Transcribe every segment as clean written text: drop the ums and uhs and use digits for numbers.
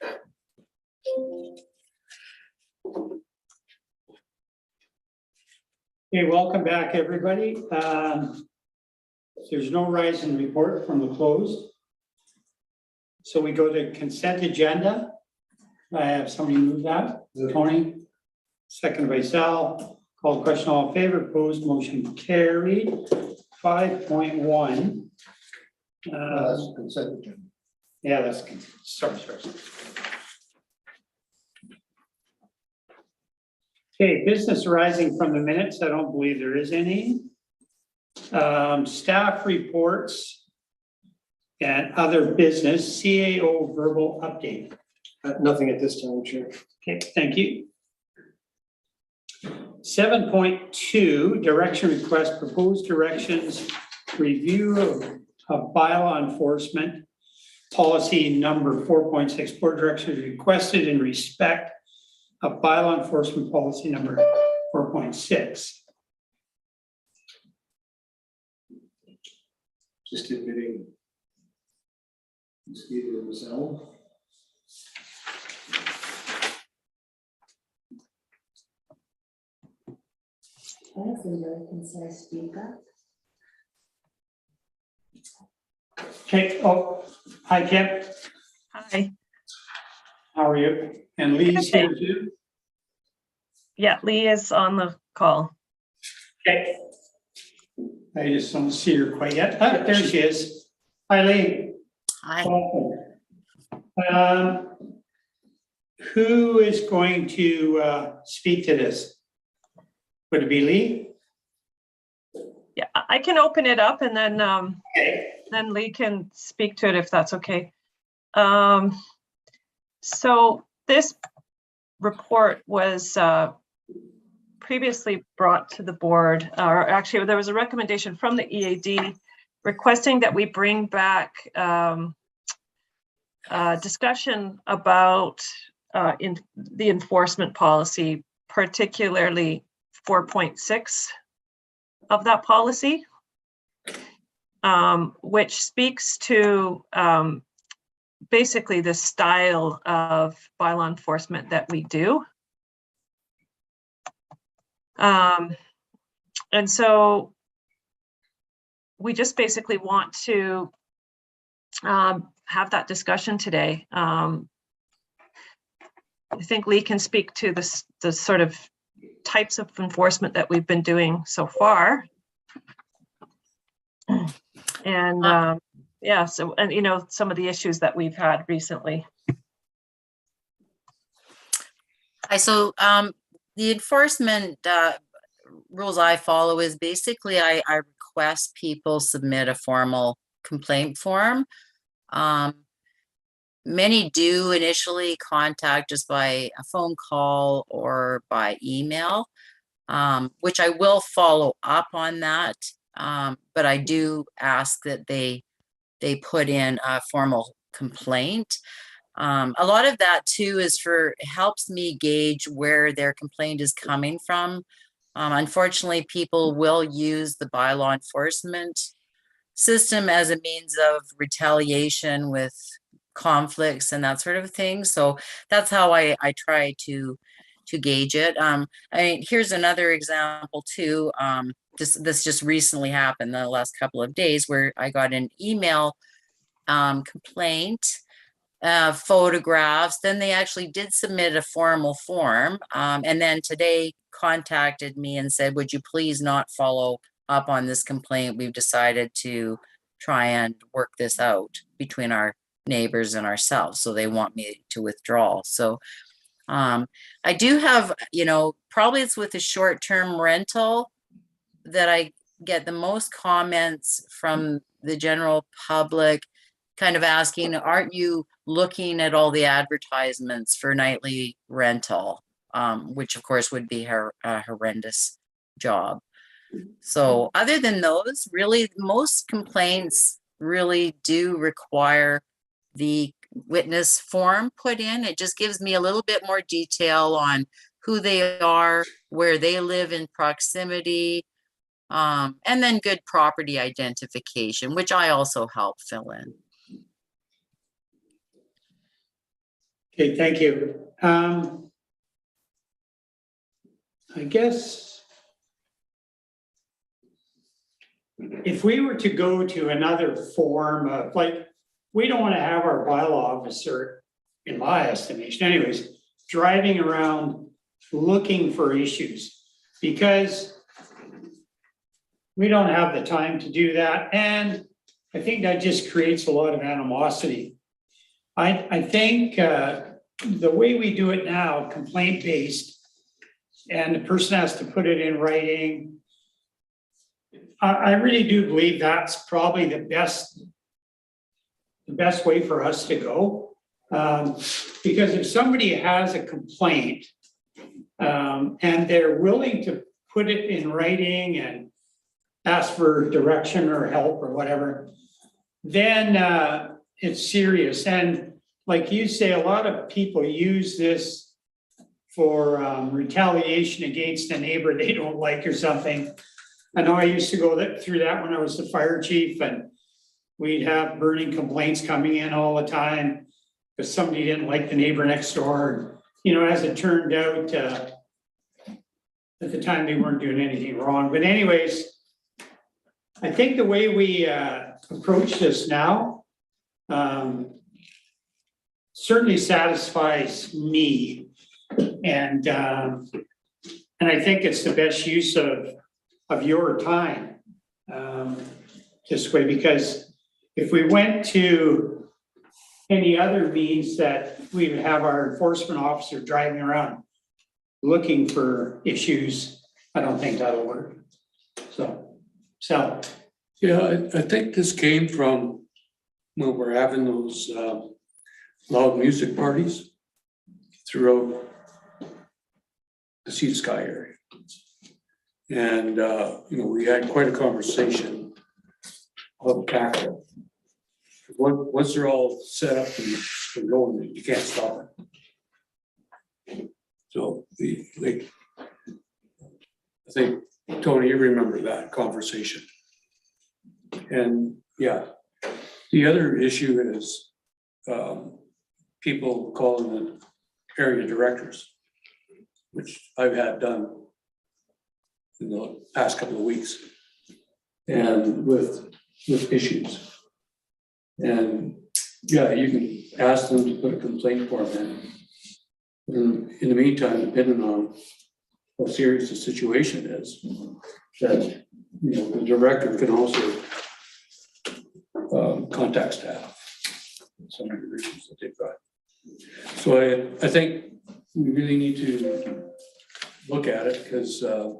Okay, welcome back, everybody. There's no rise in report from the closed. So we go to consent agenda. I have somebody move that. Tony, second by Sal. Call question, all in favor, opposed, motion carried. 5.1. That's consent agenda. Yeah, that's, sorry. Okay, business arising from the minutes. I don't believe there is any. Staff reports and other business, CAO verbal update. Nothing at this time, Chair. Okay, thank you. 7.2, direction request, proposed directions, review of bylaw enforcement, policy number 4.6, board directions requested in respect of bylaw enforcement policy number 4.6. Just admitting mosquito in the cell. That's a very concise feedback. Okay, oh, hi Kim, Hi. how are you? And Lee's here too? Yeah, Lee is on the call. Okay. I just don't see her quite yet. Ah, there she is. Hi Lee. Hi. Welcome. Who is going to speak to this? Would it be Lee? Yeah, I can open it up and then Okay. then Lee can speak to it if that's okay. So this report was previously brought to the board, or actually there was a recommendation from the EAD requesting that we bring back discussion about in the enforcement policy, particularly 4.6 of that policy, which speaks to basically the style of bylaw enforcement that we do. And so we just basically want to have that discussion today. I think Lee can speak to the sort of types of enforcement that we've been doing so far. And yeah, so, and you know, some of the issues that we've had recently. Hi, so the enforcement rules I follow is basically I request people submit a formal complaint form. Many do initially contact us by a phone call or by email, which I will follow up on that. But I do ask that they put in a formal complaint. A lot of that too is helps me gauge where their complaint is coming from. Unfortunately, people will use the bylaw enforcement system as a means of retaliation with conflicts and that sort of thing. So that's how I try to gauge it. I mean, here's another example too. This just recently happened the last couple of days where I got an email complaint, photographs. Then they actually did submit a formal form, and then today contacted me and said, would you please not follow up on this complaint? We've decided to try and work this out between our neighbors and ourselves, so they want me to withdraw. So I do have, you know, probably it's with a short-term rental that I get the most comments from the general public, kind of asking, aren't you looking at all the advertisements for nightly rental, which of course would be a horrendous job. So other than those, really most complaints really do require the witness form put in. It just gives me a little bit more detail on who they are, where they live in proximity, and then good property identification, which I also help fill in. Okay, thank you. I guess if we were to go to another form of, like, we don't want to have our bylaw officer, in my estimation anyways, driving around looking for issues, because we don't have the time to do that. And I think that just creates a lot of animosity. I think the way we do it now, complaint-based, and the person has to put it in writing, I really do believe that's probably the best way for us to go. Because if somebody has a complaint and they're willing to put it in writing and ask for direction or help or whatever, then it's serious. And like you say, a lot of people use this for retaliation against a neighbor they don't like or something. I know I used to go through that when I was the fire chief, and we'd have burning complaints coming in all the time because somebody didn't like the neighbor next door. You know, as it turned out, at the time they weren't doing anything wrong. But anyways, I think the way we approach this now certainly satisfies me. And I think it's the best use of your time this way, because if we went to any other means that we would have our enforcement officer driving around looking for issues, I don't think that'll work. So. Yeah, I think this came from when we're having those loud music parties throughout the Sea to Sky area. And, we had quite a conversation about tackle. Once they're all set up and going, you can't stop it. So I think, Tony, you remember that conversation. And yeah, the other issue is people calling the area directors, which I've had done in the past couple of weeks, and with issues. And yeah, you can ask them to put a complaint form in. And in the meantime, depending on how serious the situation is, that the director can also contact staff. Some of the issues that they've got. So I think we really need to look at it because a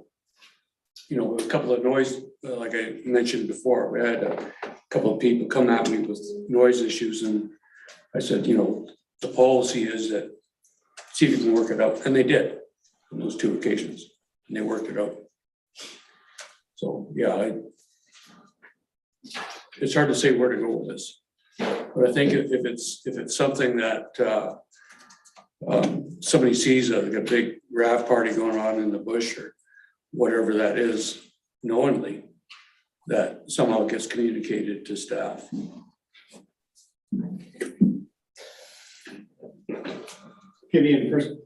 couple of noise, like I mentioned before, we had a couple of people come at me with noise issues, and I said, the policy is that see if you can work it out, and they did on those two occasions, and they worked it out. So yeah, it's hard to say where to go with this, but I think if it's something that somebody sees like a big rave party going on in the bush or whatever that is, knowingly, that somehow gets communicated to staff.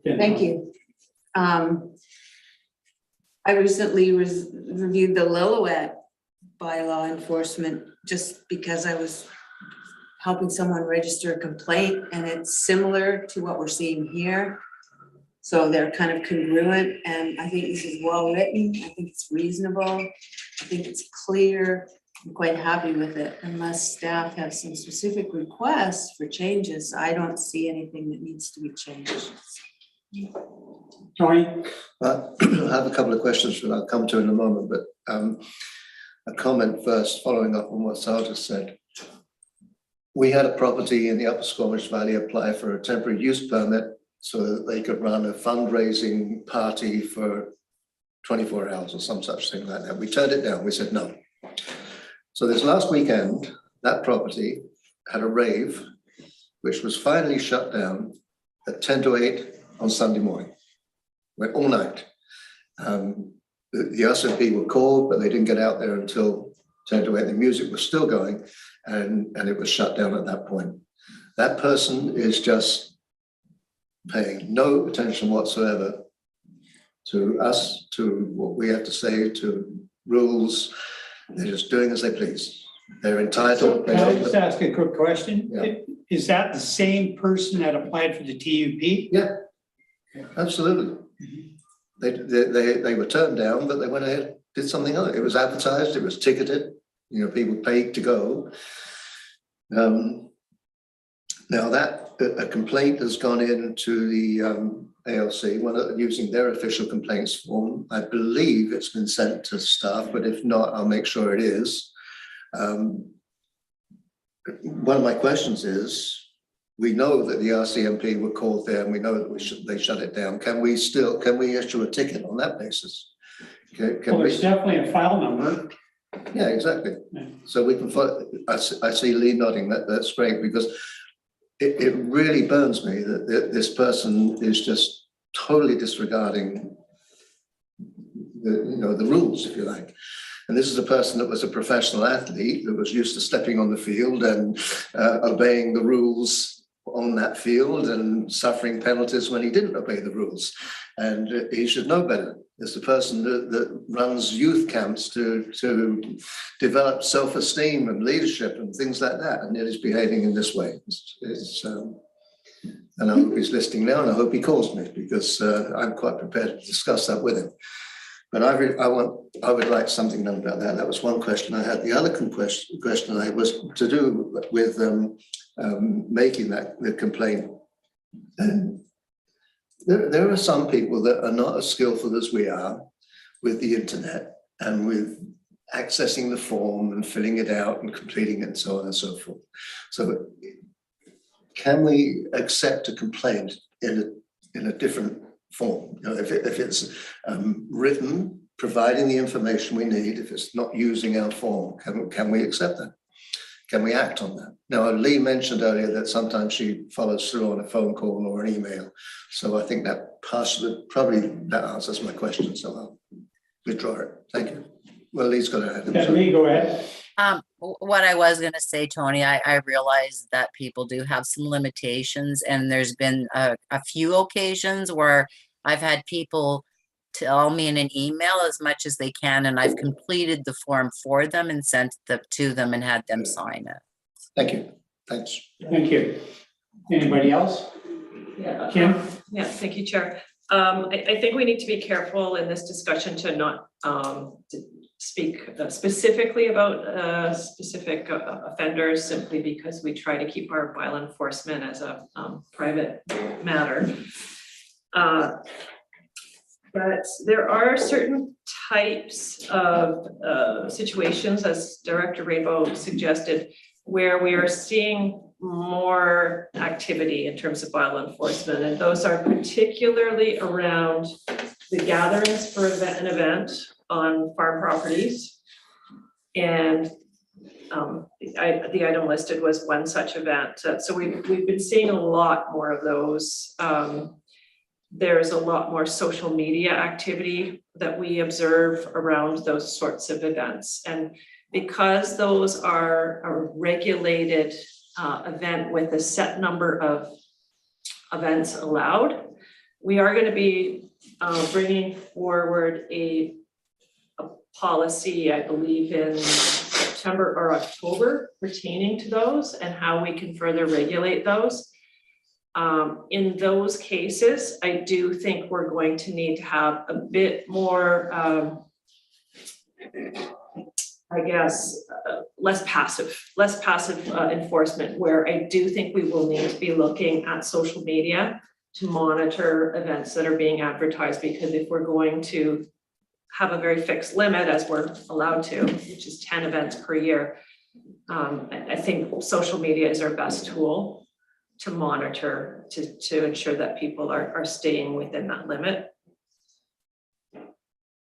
Thank you. I recently reviewed the Lillooet bylaw enforcement just because I was helping someone register a complaint, and it's similar to what we're seeing here. So they're kind of congruent, and I think this is well written. I think it's reasonable. I think it's clear. I'm quite happy with it. Unless staff have some specific requests for changes, I don't see anything that needs to be changed. Tony? I have a couple of questions that I'll come to in a moment, but a comment first, following up on what Sal just said. We had a property in the Upper Squamish Valley apply for a temporary use permit so that they could run a fundraising party for 24 hours or some such thing like that. We turned it down. We said no. So this last weekend, that property had a rave, which was finally shut down at 10 to 8 on Sunday morning. Went all night. The RCMP were called, but they didn't get out there until 10 to 8. The music was still going, and it was shut down at that point. That person is just paying no attention whatsoever to us, to what we have to say, to rules. They're just doing as they please. They're So entitled. can I just ask a quick question? Yeah. Is that the same person that applied for the TUP? Yeah, absolutely. They were turned down, but they went ahead, did something else. It was advertised, it was ticketed, you know, people paid to go. Now that a complaint has gone into the ALC, using their official complaints form. I believe it's been sent to staff, but if not, I'll make sure it is. One of my questions is, we know that the RCMP were called there and we know that they shut it down. Can we issue a ticket on that basis? Can Well, we? there's definitely a file number. Yeah, exactly. Yeah. So we can follow. I see Lee nodding. That's great, because it really burns me that this person is just totally disregarding the rules, if you like. And this is a person that was a professional athlete that was used to stepping on the field and obeying the rules on that field and suffering penalties when he didn't obey the rules. And he should know better. It's the person that runs youth camps to develop self-esteem and leadership and things like that, and yet he's behaving in this way. And I hope he's listening now, and I hope he calls me, because I'm quite prepared to discuss that with him. But I would like something done about that. That was one question I had. The other question I had was to do with making the complaint. And there are some people that are not as skillful as we are with the internet and with accessing the form and filling it out and completing it and so on and so forth. So can we accept a complaint in a different form? You know, if it's written, providing the information we need, if it's not using our form, can we accept that? Can we act on that? Now, Lee mentioned earlier that sometimes she follows through on a phone call or an email. So I think that probably that answers my question. So I'll withdraw it. Thank you. Well, Lee's got to add. Yeah, Lee, go ahead. What I was going to say, Tony, I realize that people do have some limitations, and there's been a few occasions where I've had people tell me in an email as much as they can, and I've completed the form for them and sent it to them and had them sign it. Thank you. Thanks. Thank you. Anybody else? Yeah. Kim? Yeah, thank you, Chair. I think we need to be careful in this discussion to not to speak specifically about specific offenders, simply because we try to keep our bylaw enforcement as a private matter. But there are certain types of situations, as Director Rainbow suggested, where we are seeing more activity in terms of bylaw enforcement, and those are particularly around the gatherings for an event on farm properties. And the item listed was one such event. So we've been seeing a lot more of those. There's a lot more social media activity that we observe around those sorts of events. And because those are a regulated event with a set number of events allowed, we are going to be bringing forward a policy, I believe in September or October, pertaining to those and how we can further regulate those. In those cases, I do think we're going to need to have a bit more, I guess, less passive enforcement, where I do think we will need to be looking at social media to monitor events that are being advertised, because if we're going to have a very fixed limit, as we're allowed to, which is 10 events per year, I think social media is our best tool to monitor, to ensure that people are staying within that limit.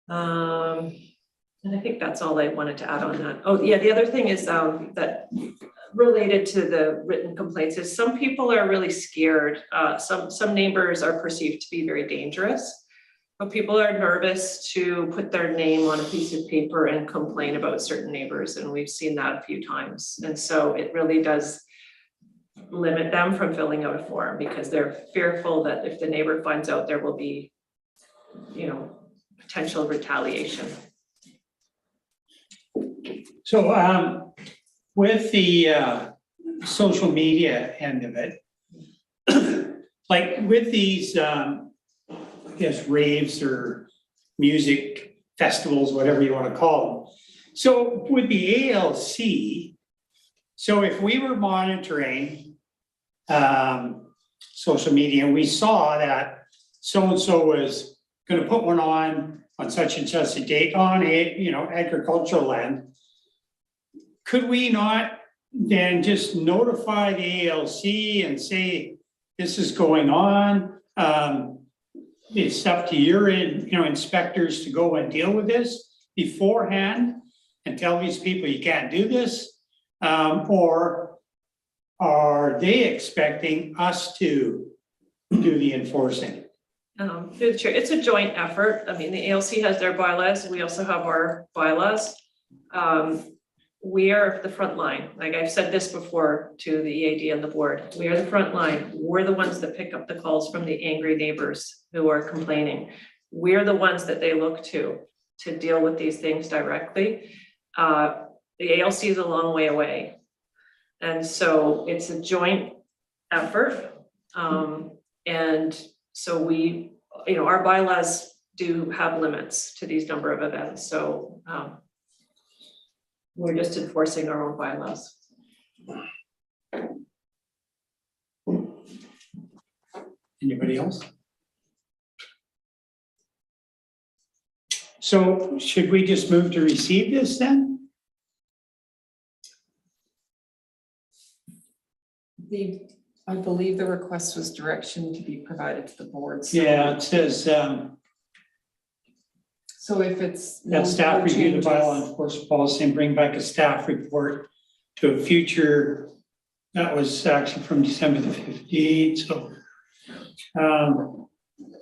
And I think that's all I wanted to add on that. Oh yeah, the other thing is that related to the written complaints is some people are really scared. Some neighbors are perceived to be very dangerous, but people are nervous to put their name on a piece of paper and complain about certain neighbors, and we've seen that a few times. And so it really does limit them from filling out a form because they're fearful that if the neighbor finds out, there will be, potential retaliation. So with the social media end of it, like with these, I guess raves or music festivals, whatever you want to call them. So with the ALC, so if we were monitoring social media and we saw that so-and-so was going to put one on such and such a date on agricultural land, could we not then just notify the ALC and say, this is going on? It's up to your inspectors to go and deal with this beforehand and tell these people you can't do this? Or are they expecting us to do the enforcing? Through the chair, it's a joint effort. I mean, the ALC has their bylaws, we also have our bylaws. We are the front line. Like I've said this before to the EAD and the board, we are the front line. We're the ones that pick up the calls from the angry neighbors who are complaining. We're the ones that they look to deal with these things directly. The ALC is a long way away. And so it's a joint effort. And so we, our bylaws do have limits to these number of events. So we're just enforcing our own bylaws. Anybody else? So should we just move to receive this then? I believe the request was direction to be provided to the board. Yeah, it says So if it's. that staff review the bylaw enforcement policy and bring back a staff report to a future, that was actually from December the 15th, so.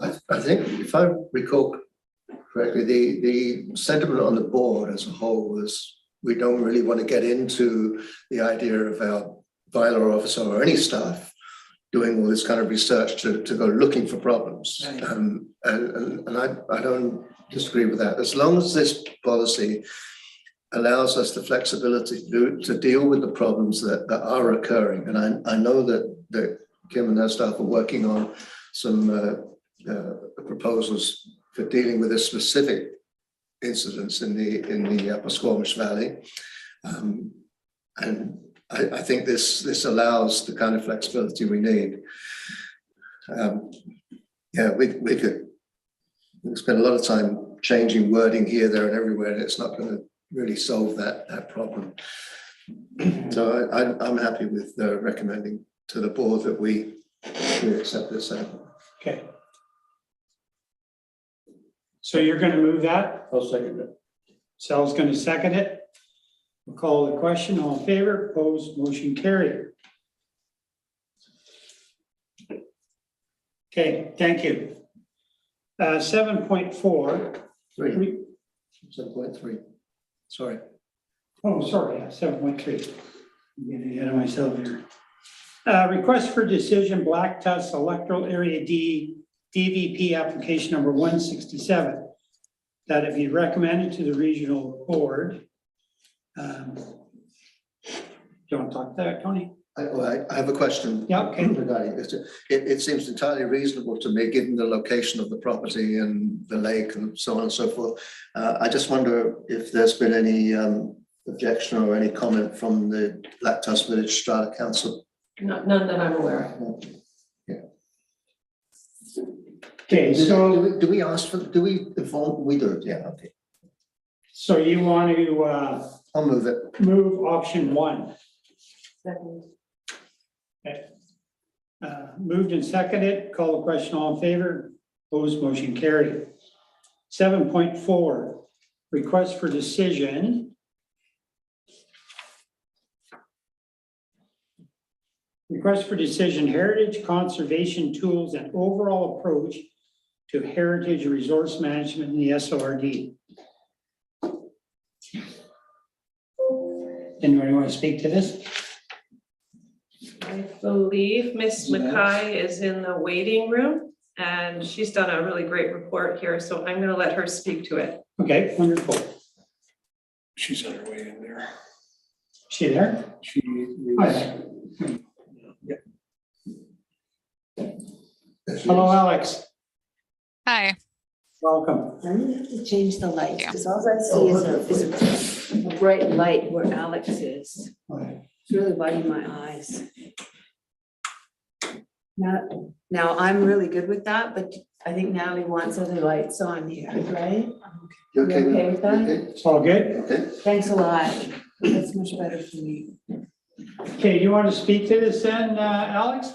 I think if I recall correctly, the sentiment on the board as a whole was we don't really want to get into the idea of our bylaw officer or any staff doing all this kind of research to go looking for problems. Right. And I don't disagree with that. As long as this policy allows us the flexibility to deal with the problems that are occurring. And I know that Kim and her staff are working on some proposals for dealing with a specific incidents in the Upper Squamish Valley. And I think this allows the kind of flexibility we need. We could spend a lot of time changing wording here, there, and everywhere, and it's not going to really solve that problem. So I'm happy with recommending to the board that we accept this. Okay. So you're going to move that? I'll second it. Sal's going to second it. We'll call the question. All in favor, opposed, motion carried. Okay, thank you. 7.4. 7.3. Sorry. Oh, sorry, 7.3. I'm getting ahead of myself here. Request for decision, Black Tusk Electoral Area D, DVP application number 167. That it be recommended to the regional board. Do you want to talk to that, Tony? I have a question. Yeah, okay. Regarding this. It seems entirely reasonable to me, given the location of the property and the lake and so on and so forth. I just wonder if there's been any objection or any comment from the Black Tusk Village Strata Council. None that I'm aware of. Okay, so do we ask for? Do we inform? We do. Yeah. Okay. so you want to I'll move it. move option 1. Second. Okay. Moved and seconded. Call the question. All in favor? Opposed? Motion carried. 7.4. Request for decision. Request for decision, heritage conservation tools and overall approach to heritage resource management in the SORD. Anybody want to speak to this? I believe Miss Yeah. Mackay is in the waiting room and she's done a really great report here, so I'm gonna let her speak to it. Okay, wonderful. She's on her way in there. She there? She Hi. is. Hello, Alex. Hi. Welcome. I'm gonna have to change the lights, Yeah. because all I see is a bright light where Alex is. It's really biting my eyes. Now I'm really good with that, but I think Natalie wants other lights on here, right? You okay? You okay with that? Okay? It's all good? Okay. Thanks a lot. That's much better for me. Okay, do you want to speak to this then, Alex?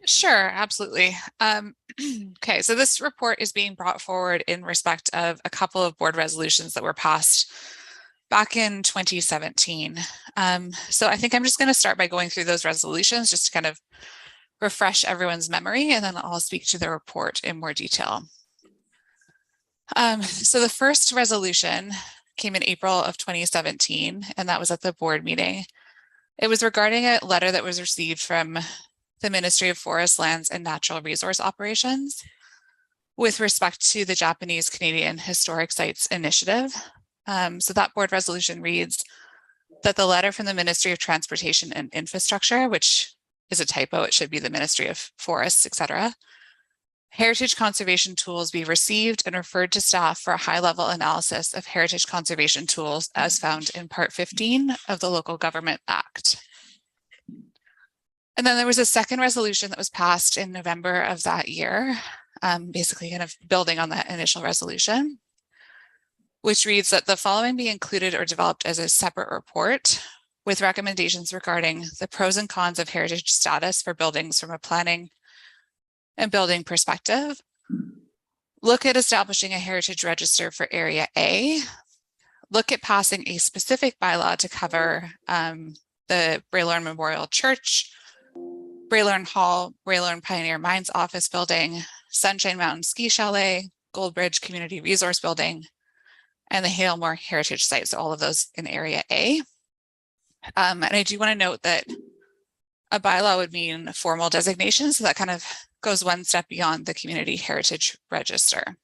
Sure, absolutely. Okay, so this report is being brought forward in respect of a couple of board resolutions that were passed back in 2017. So I think I'm just going to start by going through those resolutions just to kind of refresh everyone's memory, and then I'll speak to the report in more detail. So the first resolution came in April of 2017, and that was at the board meeting. It was regarding a letter that was received from the Ministry of Forest, Lands, and Natural Resource Operations with respect to the Japanese Canadian Historic Sites Initiative. So that board resolution reads that the letter from the Ministry of Transportation and Infrastructure, which is a typo, it should be the Ministry of Forests, etc., heritage conservation tools be received and referred to staff for a high-level analysis of heritage conservation tools as found in Part 15 of the Local Government Act. And then there was a second resolution that was passed in November of that year, basically kind of building on that initial resolution, which reads that the following be included or developed as a separate report with recommendations regarding the pros and cons of heritage status for buildings from a planning and building perspective. Look at establishing a heritage register for Area A. Look at passing a specific bylaw to cover the Braylorn Memorial Church, Braylorn Hall, Braylorn Pioneer Mines Office Building, Sunshine Mountain Ski Chalet, Goldbridge Community Resource Building, and the Halemore Heritage Site. So all of those in Area A. And I do want to note that a bylaw would mean formal designation, so that kind of goes one step beyond the Community Heritage Register.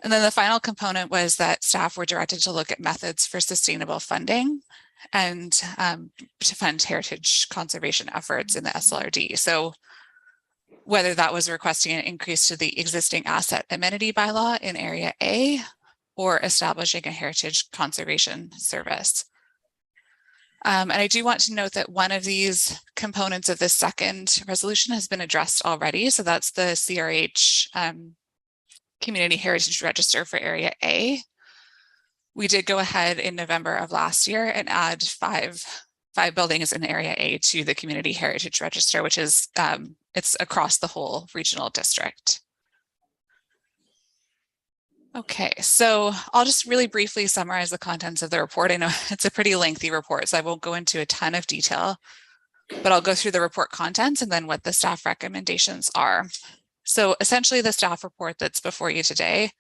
And then the final component was that staff were directed to look at methods for sustainable funding and to fund heritage conservation efforts in the SLRD. So whether that was requesting an increase to the existing asset amenity bylaw in Area A or establishing a heritage conservation service. And I do want to note that one of these components of this second resolution has been addressed already. So that's the CRH Community Heritage Register for Area A. We did go ahead in November of last year and add five buildings in Area A to the Community Heritage Register, which is it's across the whole regional district. Okay, so I'll just really briefly summarize the contents of the report. I know it's a pretty lengthy report, so I won't go into a ton of detail, but I'll go through the report contents and then what the staff recommendations are. So essentially the staff report that's before you today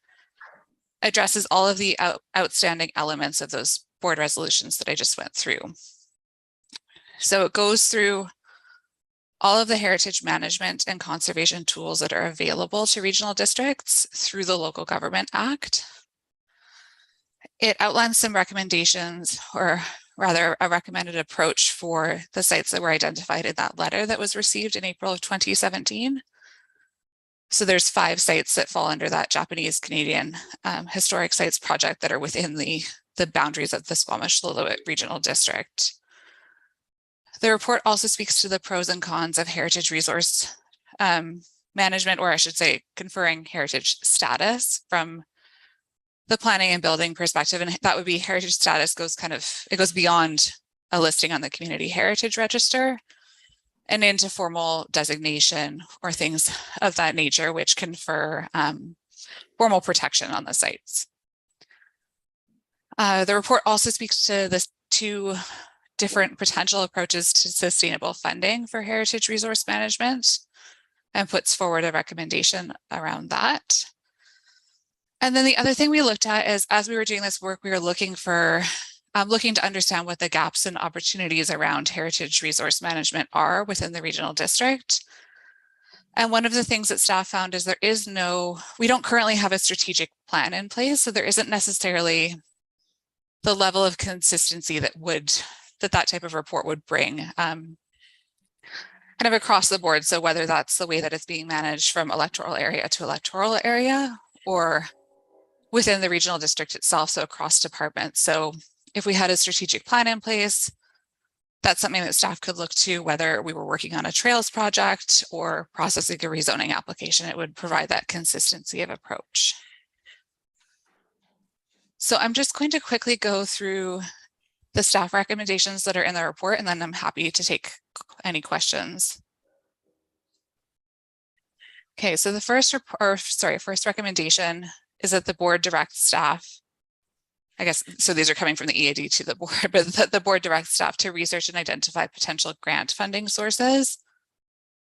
addresses all of the outstanding elements of those board resolutions that I just went through. So it goes through all of the heritage management and conservation tools that are available to regional districts through the Local Government Act. It outlines some recommendations, or rather a recommended approach for the sites that were identified in that letter that was received in April of 2017. So there's 5 sites that fall under that Japanese Canadian Historic Sites project that are within the boundaries of the Squamish-Lillooet Regional District. The report also speaks to the pros and cons of heritage resource management, or I should say conferring heritage status from the planning and building perspective. And that would be heritage status it goes beyond a listing on the Community Heritage Register and into formal designation or things of that nature, which confer formal protection on the sites. The report also speaks to the 2 different potential approaches to sustainable funding for heritage resource management and puts forward a recommendation around that. And then the other thing we looked at is, as we were doing this work, we were looking for looking to understand what the gaps and opportunities around heritage resource management are within the regional district. And one of the things that staff found is we don't currently have a strategic plan in place, so there isn't necessarily the level of consistency that type of report would bring kind of across the board. So whether that's the way that it's being managed from electoral area to electoral area or within the regional district itself, so across departments. So if we had a strategic plan in place, that's something that staff could look to, whether we were working on a trails project or processing a rezoning application, it would provide that consistency of approach. So I'm just going to quickly go through the staff recommendations that are in the report, and then I'm happy to take any questions. Okay, so the first recommendation is that the board direct staff, I guess, so these are coming from the EAD to the board, but that the board directs staff to research and identify potential grant funding sources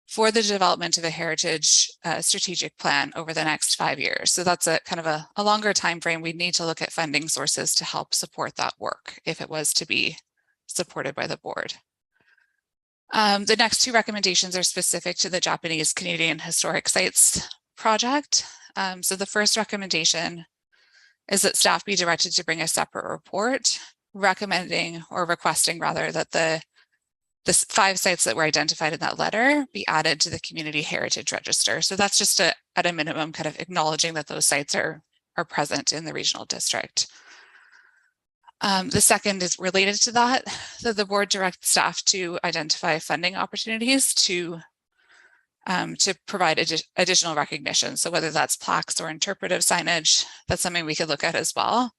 for the development of a heritage strategic plan over the next 5 years. So that's a kind of a longer time frame. We'd need to look at funding sources to help support that work if it was to be supported by the board. The next two recommendations are specific to the Japanese Canadian Historic Sites project. So the first recommendation is that staff be directed to bring a separate report recommending or requesting rather that the 5 sites that were identified in that letter be added to the community heritage register. So that's just at a minimum kind of acknowledging that those sites are present in the regional district. The second is related to that the board directs staff to identify funding opportunities to provide additional recognition. So whether that's plaques or interpretive signage, that's something we could look at as well.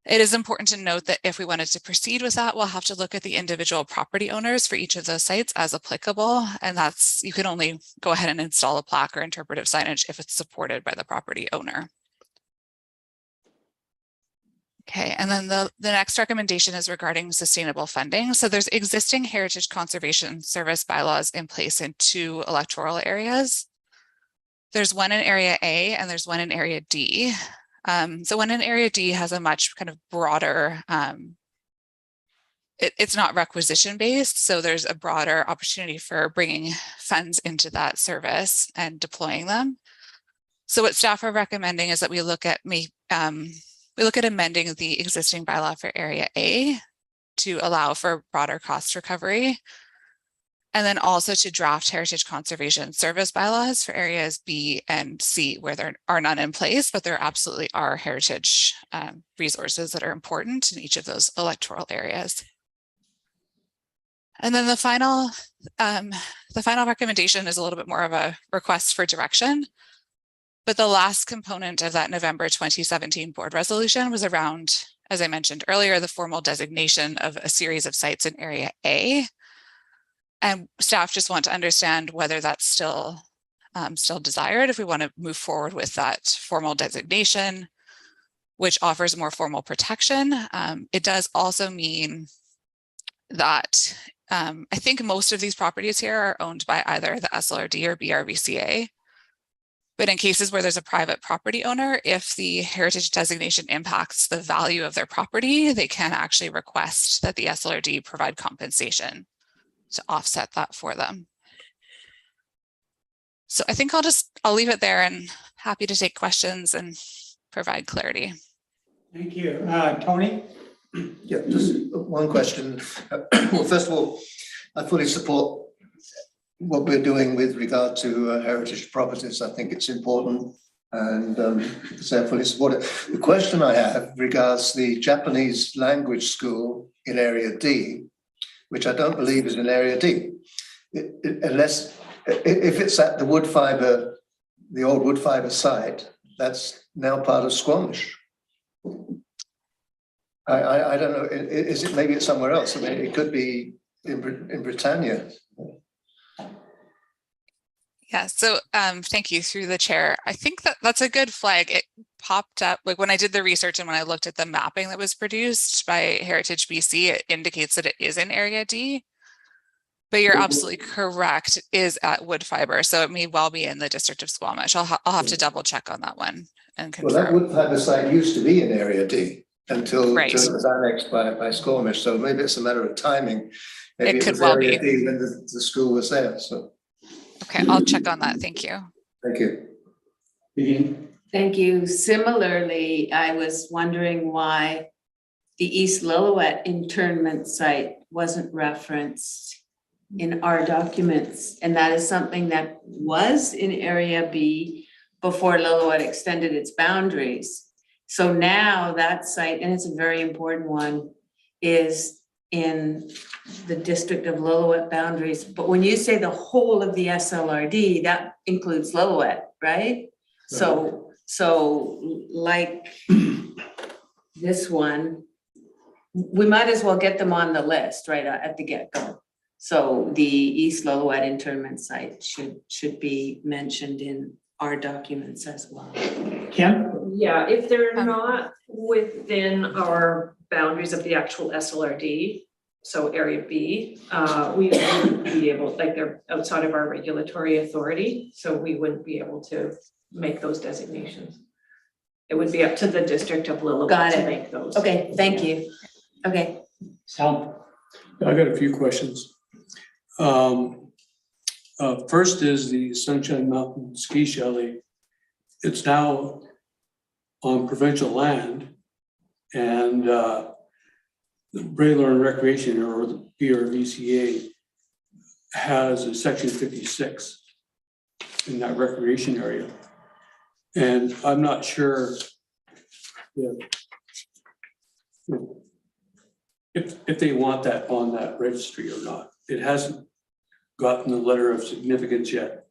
It is important to note that if we wanted to proceed with that, we'll have to look at the individual property owners for each of those sites as applicable. And you can only go ahead and install a plaque or interpretive signage if it's supported by the property owner. Okay, and then the next recommendation is regarding sustainable funding. So there's existing heritage conservation service bylaws in place in 2 electoral areas. There's one in area A and there's one in area D. So one in area D has a much kind of broader, it's not requisition based. So there's a broader opportunity for bringing funds into that service and deploying them. So what staff are recommending is that we look at amending the existing bylaw for area A to allow for broader cost recovery. And then also to draft heritage conservation service bylaws for areas B and C where there are none in place, but there absolutely are heritage resources that are important in each of those electoral areas. And then the final recommendation is a little bit more of a request for direction. But the last component of that November 2017 board resolution was around, as I mentioned earlier, the formal designation of a series of sites in area A. And staff just want to understand whether that's still desired, if we want to move forward with that formal designation, which offers more formal protection. It does also mean that I think most of these properties here are owned by either the SLRD or BRVCA. But in cases where there's a private property owner, if the heritage designation impacts the value of their property, they can actually request that the SLRD provide compensation to offset that for them. So I think I'll leave it there and happy to take questions and provide clarity. Thank you. Tony? Yeah, just one question. Well, first of all, I fully support what we're doing with regard to heritage properties. I think it's important and so I fully support it. The question I have regards the Japanese language school in area D, which I don't believe is in area D. Unless, if it's at the wood fiber, the old wood fiber site, that's now part of Squamish. I don't know, is it, maybe it's somewhere else? I mean, it could be in Britannia. Yeah, so thank you through the chair. I think that's a good flag. It popped up like when I did the research and when I looked at the mapping that was produced by Heritage BC, it indicates that it is in area D. But you're absolutely correct, it is at wood fiber. So it may well be in the district of Squamish. I'll have to double check on that one and confirm. Well, that wood fiber site used to be in area D. until Right. it was annexed by Squamish. So maybe it's a matter of timing. Maybe It it could was well Area be. D when the school was there. So Okay, I'll check on that. Thank you. thank you. Begin. Thank you. Similarly, I was wondering why the East Lillooet internment site wasn't referenced in our documents. And that is something that was in Area B before Lillooet extended its boundaries. So now that site, and it's a very important one, is in the district of Lillooet boundaries. But when you say the whole of the SLRD, that includes Lillooet, right? So like this one, we might as well get them on the list right at the get-go. So the East Lillooet internment site should be mentioned in our documents as well. Kim? Yeah, if they're Um, not within our boundaries of the actual SLRD, so area B, we wouldn't be able, like, they're outside of our regulatory authority, so we wouldn't be able to make those designations. It would be up to the district of Got Lillooet to it. make those. Okay, thank you. Okay. Sal? I got a few questions. First is the Sunshine Mountain Ski Chalet. It's now on provincial land, and the Braylor and Recreation, or the BRVCA, has a section 56 in that recreation area. And I'm not sure if they want that on that registry or not. It hasn't gotten the letter of significance yet,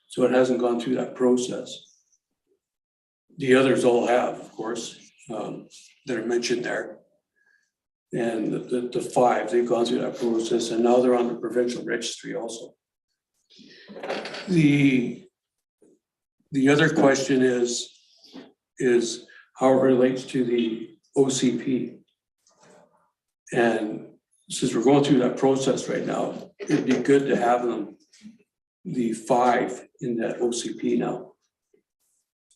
so it hasn't gone through that process. The others all have, of course, that are mentioned there. And the five, they've gone through that process, and now they're on the provincial registry also. The other question is how it relates to the OCP. And since we're going through that process right now, it'd be good to have them, the five in that OCP now,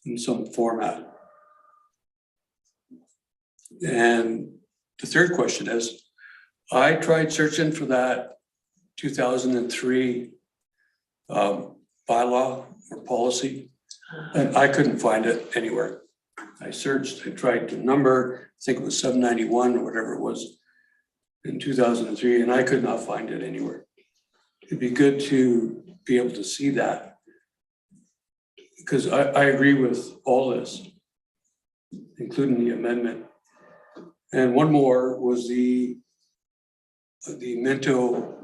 in some format. And the third question is, I tried searching for that 2003 bylaw or policy, and I couldn't find it anywhere. I searched, I tried the number, I think it was 791 or whatever it was in 2003, and I could not find it anywhere. It'd be good to be able to see that, because I agree with all this, including the amendment. And one more was the Minto,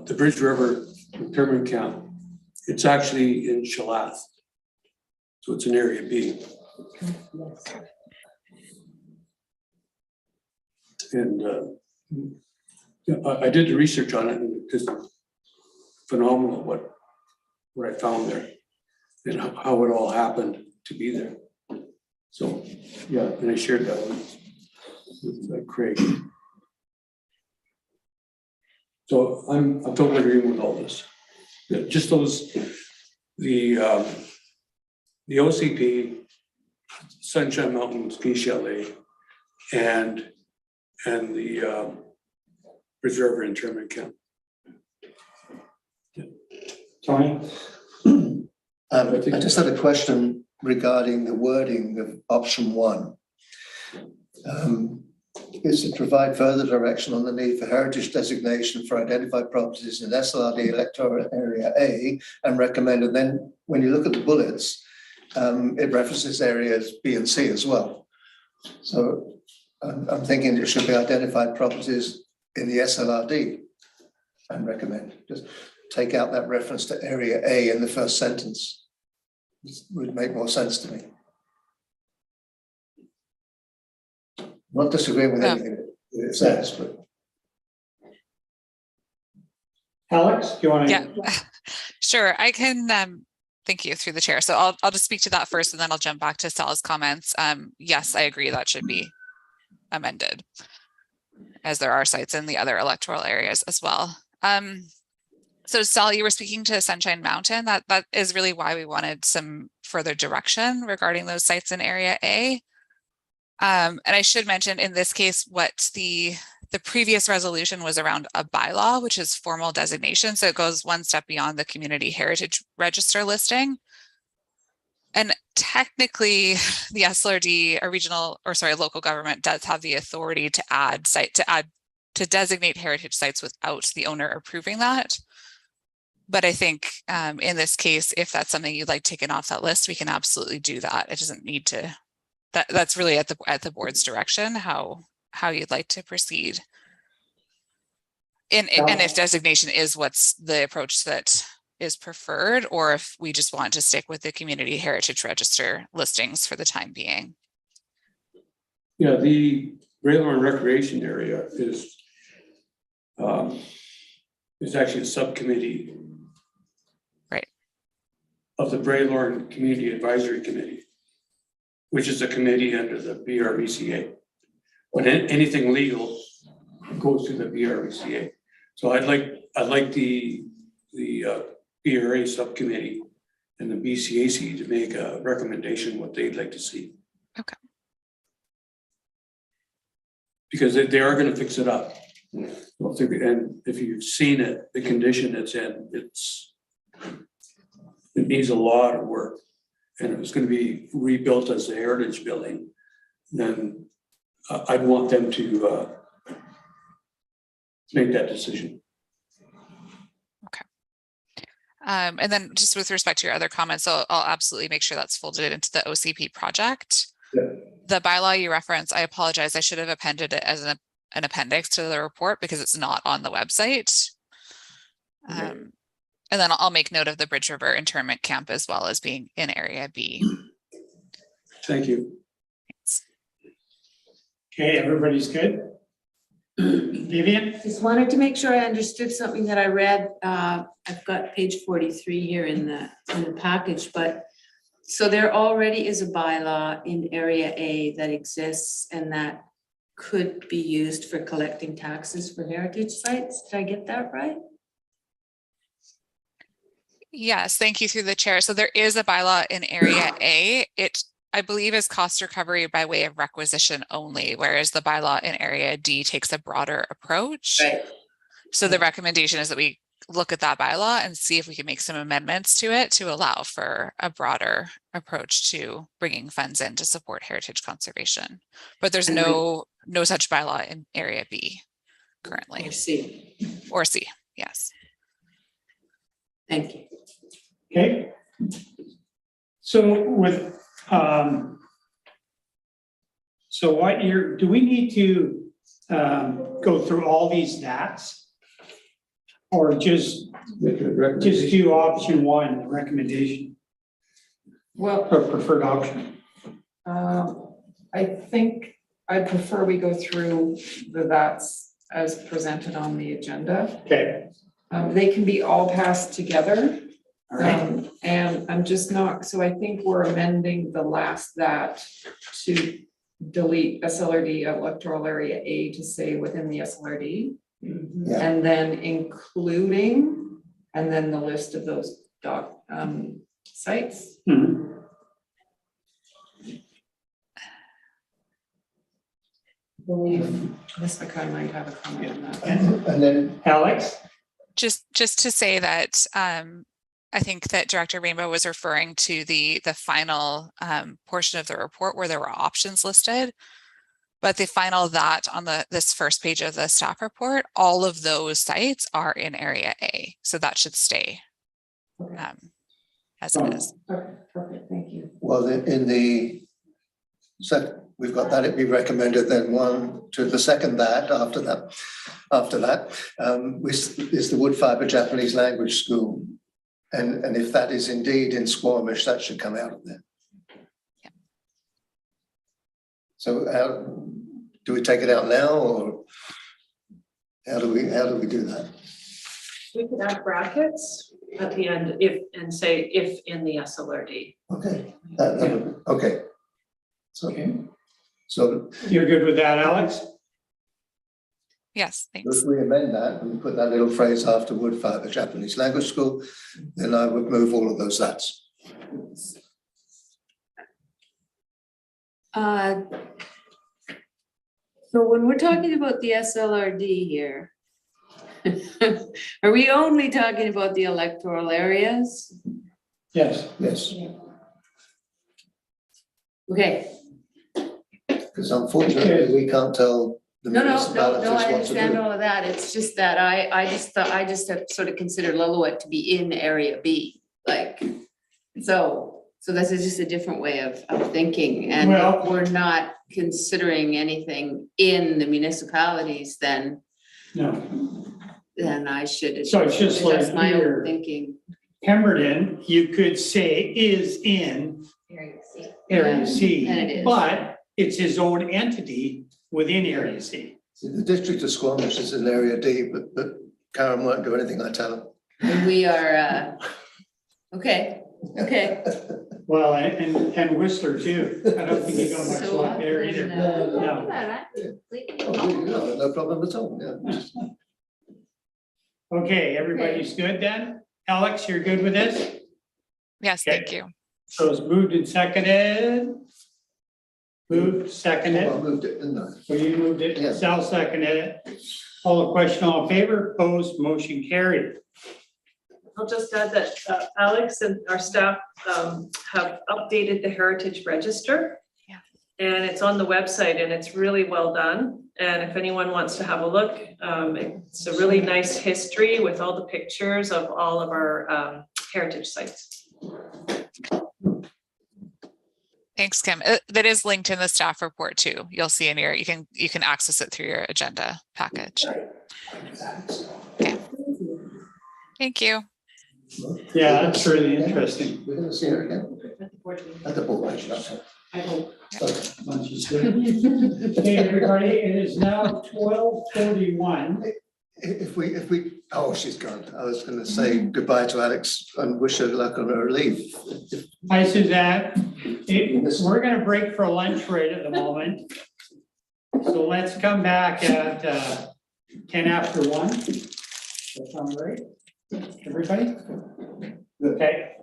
the Bridge River internment camp. It's actually in Shalath, so it's in Area B. And I did the research on it, and it's just phenomenal what I found there and how it all happened to be there. So, yeah, and I shared that with Craig. So I'm totally agreeing with all this. Yeah, just those, the OCP, Sunshine Mountain Ski Chalet, and the Bridge River internment camp. Tony? I just had a question regarding the wording of option 1. Is to provide further direction on the need for heritage designation for identified properties in SLRD electoral area A and recommend. And then when you look at the bullets, it references areas B and C as well. So I'm thinking it should be identified properties in the SLRD and recommend. Just take out that reference to area A in the first sentence. It would make more sense to me. I'm not disagreeing with anything that it says, but. Alex, do you want to? Yeah, sure. I can thank you through the chair. So I'll just speak to that first, and then I'll jump back to Sal's comments. Yes, I agree that should be amended, as there are sites in the other electoral areas as well. So Sal, you were speaking to Sunshine Mountain. That is really why we wanted some further direction regarding those sites in Area A. And I should mention in this case, what the previous resolution was around a bylaw, which is formal designation. So it goes one step beyond the community heritage register listing. And technically the SLRD, a regional, or sorry, local government does have the authority to designate heritage sites without the owner approving that. But I think in this case, if that's something you'd like taken off that list, we can absolutely do that. It doesn't need to, that's really at the board's direction, how you'd like to proceed. And if designation is what's the approach that is preferred, or if we just want to stick with the community heritage register listings for the time being. Yeah, the Braylorn Recreation Area is actually a subcommittee. Right. Of the Braylorn Community Advisory Committee, which is a committee under the BRVCA. When anything legal goes through the BRVCA. So I'd like the BRA subcommittee and the BCAC to make a recommendation what they'd like to see. Okay. Because they are going to fix it up. And if you've seen it, the condition it's in, it needs a lot of work. And if it's going to be rebuilt as a heritage building, then I'd want them to make that decision. Okay. And then just with respect to your other comments, I'll absolutely make sure that's folded into the OCP project. Yeah. The bylaw you reference, I apologize. I should have appended it as an appendix to the report because it's not on the website. Okay. And then I'll make note of the Bridge River internment camp as well as being in Area B. Thank you. Thanks. Okay, everybody's good? Vivian? Just wanted to make sure I understood something that I read. I've got page 43 here in the package, but so there already is a bylaw in Area A that exists and that could be used for collecting taxes for heritage sites. Did I get that right? Yes, thank you through the chair. So there is a bylaw in Area A. It, I believe, is cost recovery by way of requisition only, whereas the bylaw in Area D takes a broader approach. Right. So the recommendation is that we look at that bylaw and see if we can make some amendments to it to allow for a broader approach to bringing funds in to support heritage conservation. But there's no such bylaw in Area B currently. Or C, yes. Thank you. Okay. So with, so what year, do we need to go through all these DATs? Or just do option one, recommendation, Well, or preferred option? I think I prefer we go through that's as presented on the agenda. Okay. They can be all passed together. All right. And I'm just not, so I think we're amending the last that to delete SLRD electoral area A to say within the SLRD. Yeah. And then including, and then the list of those sites. Mhm. I believe Ms. McKay might have a comment on that. And then, Alex? Just to say that I think that Director Rainbow was referring to the final portion of the report where there were options listed. But the final that on this first page of the staff report, all of those sites are in Area A. So that should stay as it is. Okay, perfect, thank you. well, in the second, we've got that it be recommended, then one to the second that, after that, is the wood fibre Japanese language school. And if that is indeed in Squamish, that should come out of there. Yeah. So do we take it out now, or how do we do that? We could add brackets at the end and say if in the SLRD. Okay, okay. Okay. So You're good with that, Alex? Yes, thanks. if we amend that and put that little phrase after wood fibre Japanese language school, then I would move all of those that's. So when we're talking about the SLRD here, are we only talking about the electoral areas? Yes. Yes, Okay, because unfortunately, we can't tell the no, municipalities I what to understand do. all of that. It's just that I just thought, I just have sort of considered Lillooet to be in Area B, like, so this is just a different way of thinking. And Well- if we're not considering anything in the municipalities, then No, I should. So it's just like That's my here. own thinking. Pemberton, you could say is in Area C, And it is. but it's his own entity within Area C. See, the district of Squamish is in area D, but Karen won't do anything I tell her. And we are, okay. Well, and Whistler too. I don't think you got much So luck there either. No. Oh, no problem at all, yeah. Okay, everybody's good then? Alex, you're good with this? Yes, Okay. thank you. So it's moved and seconded. Moved, seconded. I moved it, didn't I? So you moved it, Yeah. Sal seconded it. All the question, all in favor, opposed, motion carried. I'll just add that Alex and our staff have updated the Heritage Register. Yeah. And it's on the website and it's really well done. And if anyone wants to have a look, it's a really nice history with all the pictures of all of our heritage sites. Thanks, Kim. That is linked in the staff report too. You'll see in here, you can access it through your agenda package. Okay. Thank you. Yeah, that's really interesting. We're gonna see her again at the board. I hope. Okay. Okay, everybody, it is now 12:41. If we, oh, she's gone. I was gonna say goodbye to Alex and wish her luck on her leave. Hi, Suzanne. We're gonna break for lunch right at the moment. So let's come back at 10 after 1. That sound right? Everybody? Okay.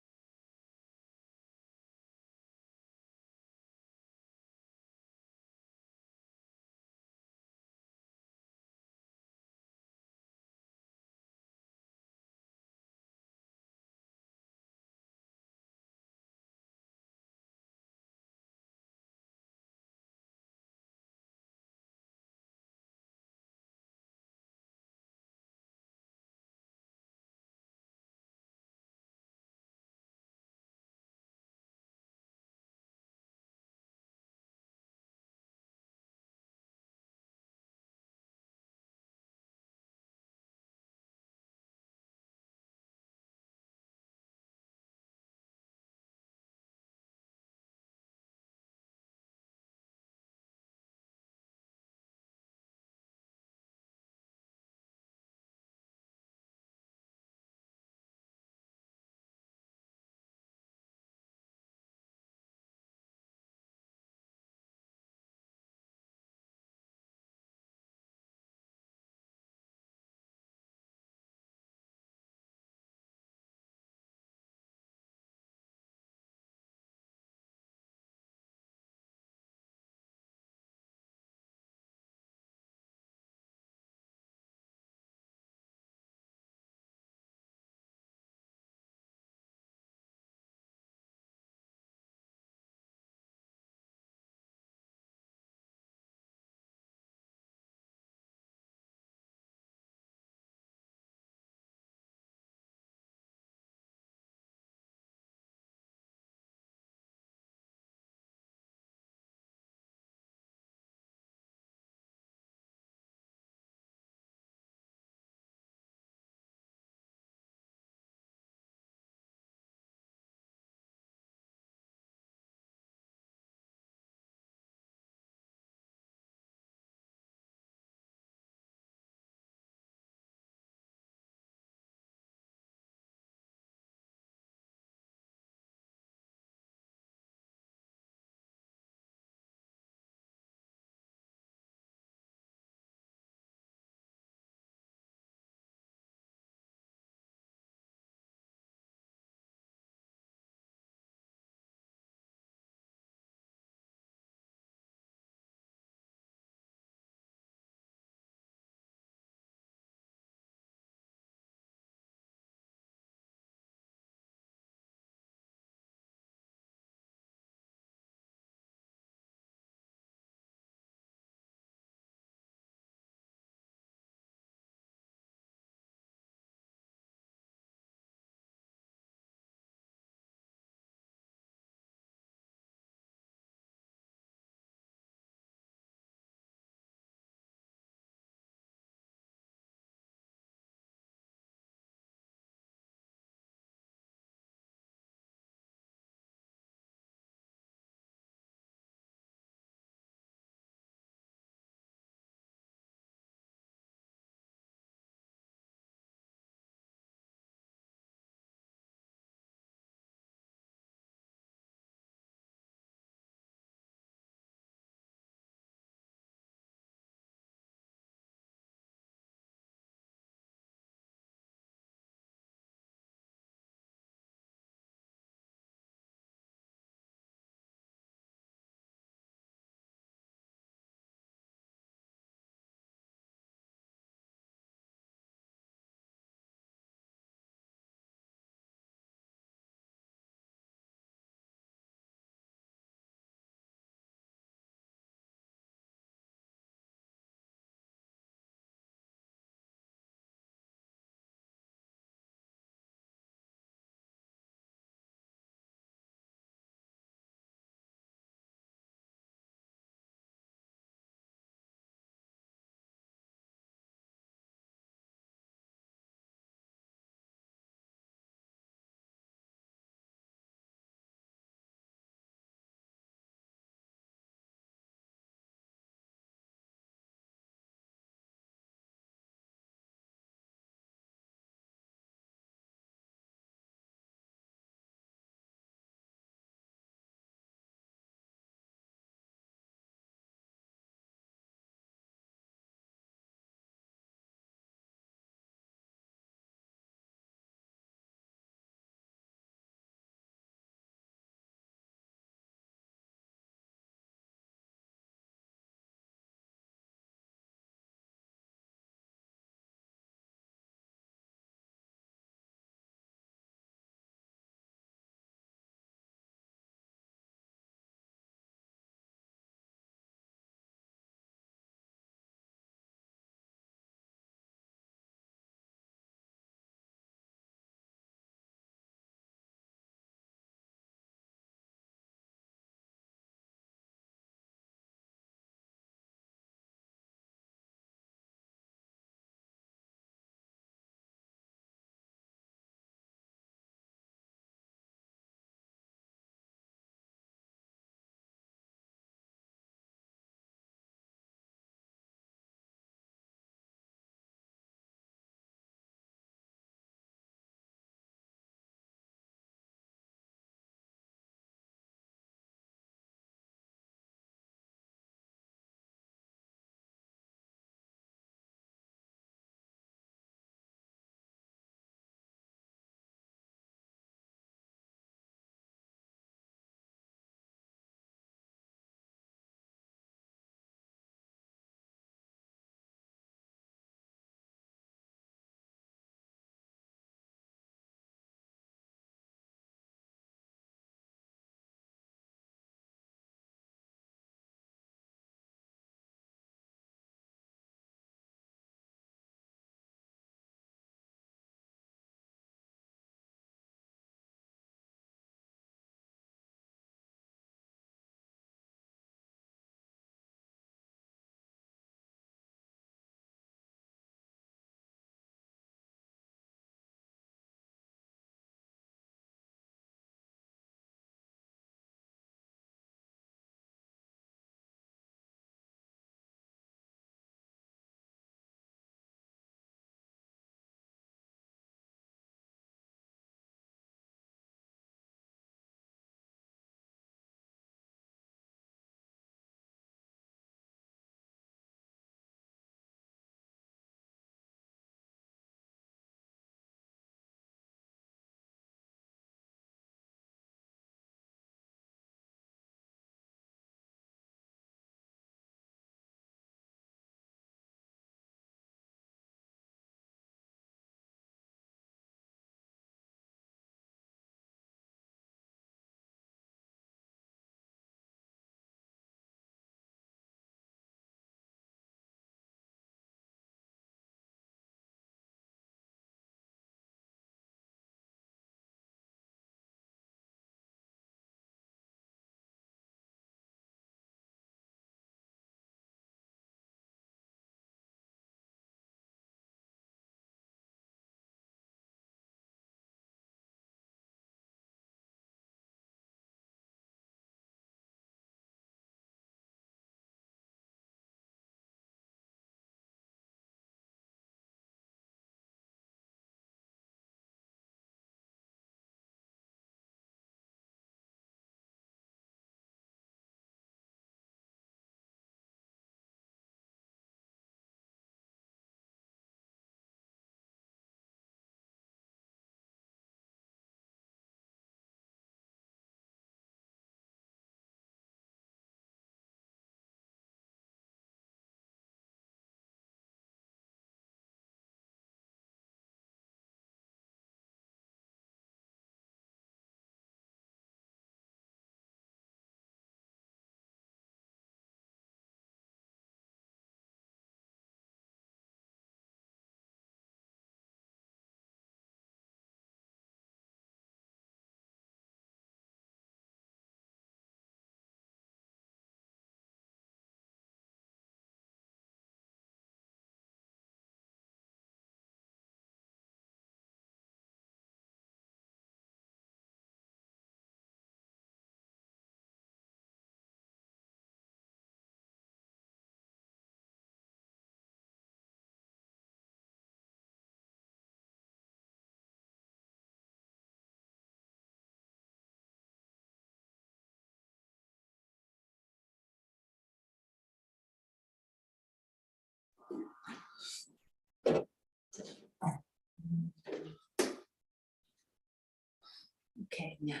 Okay, now.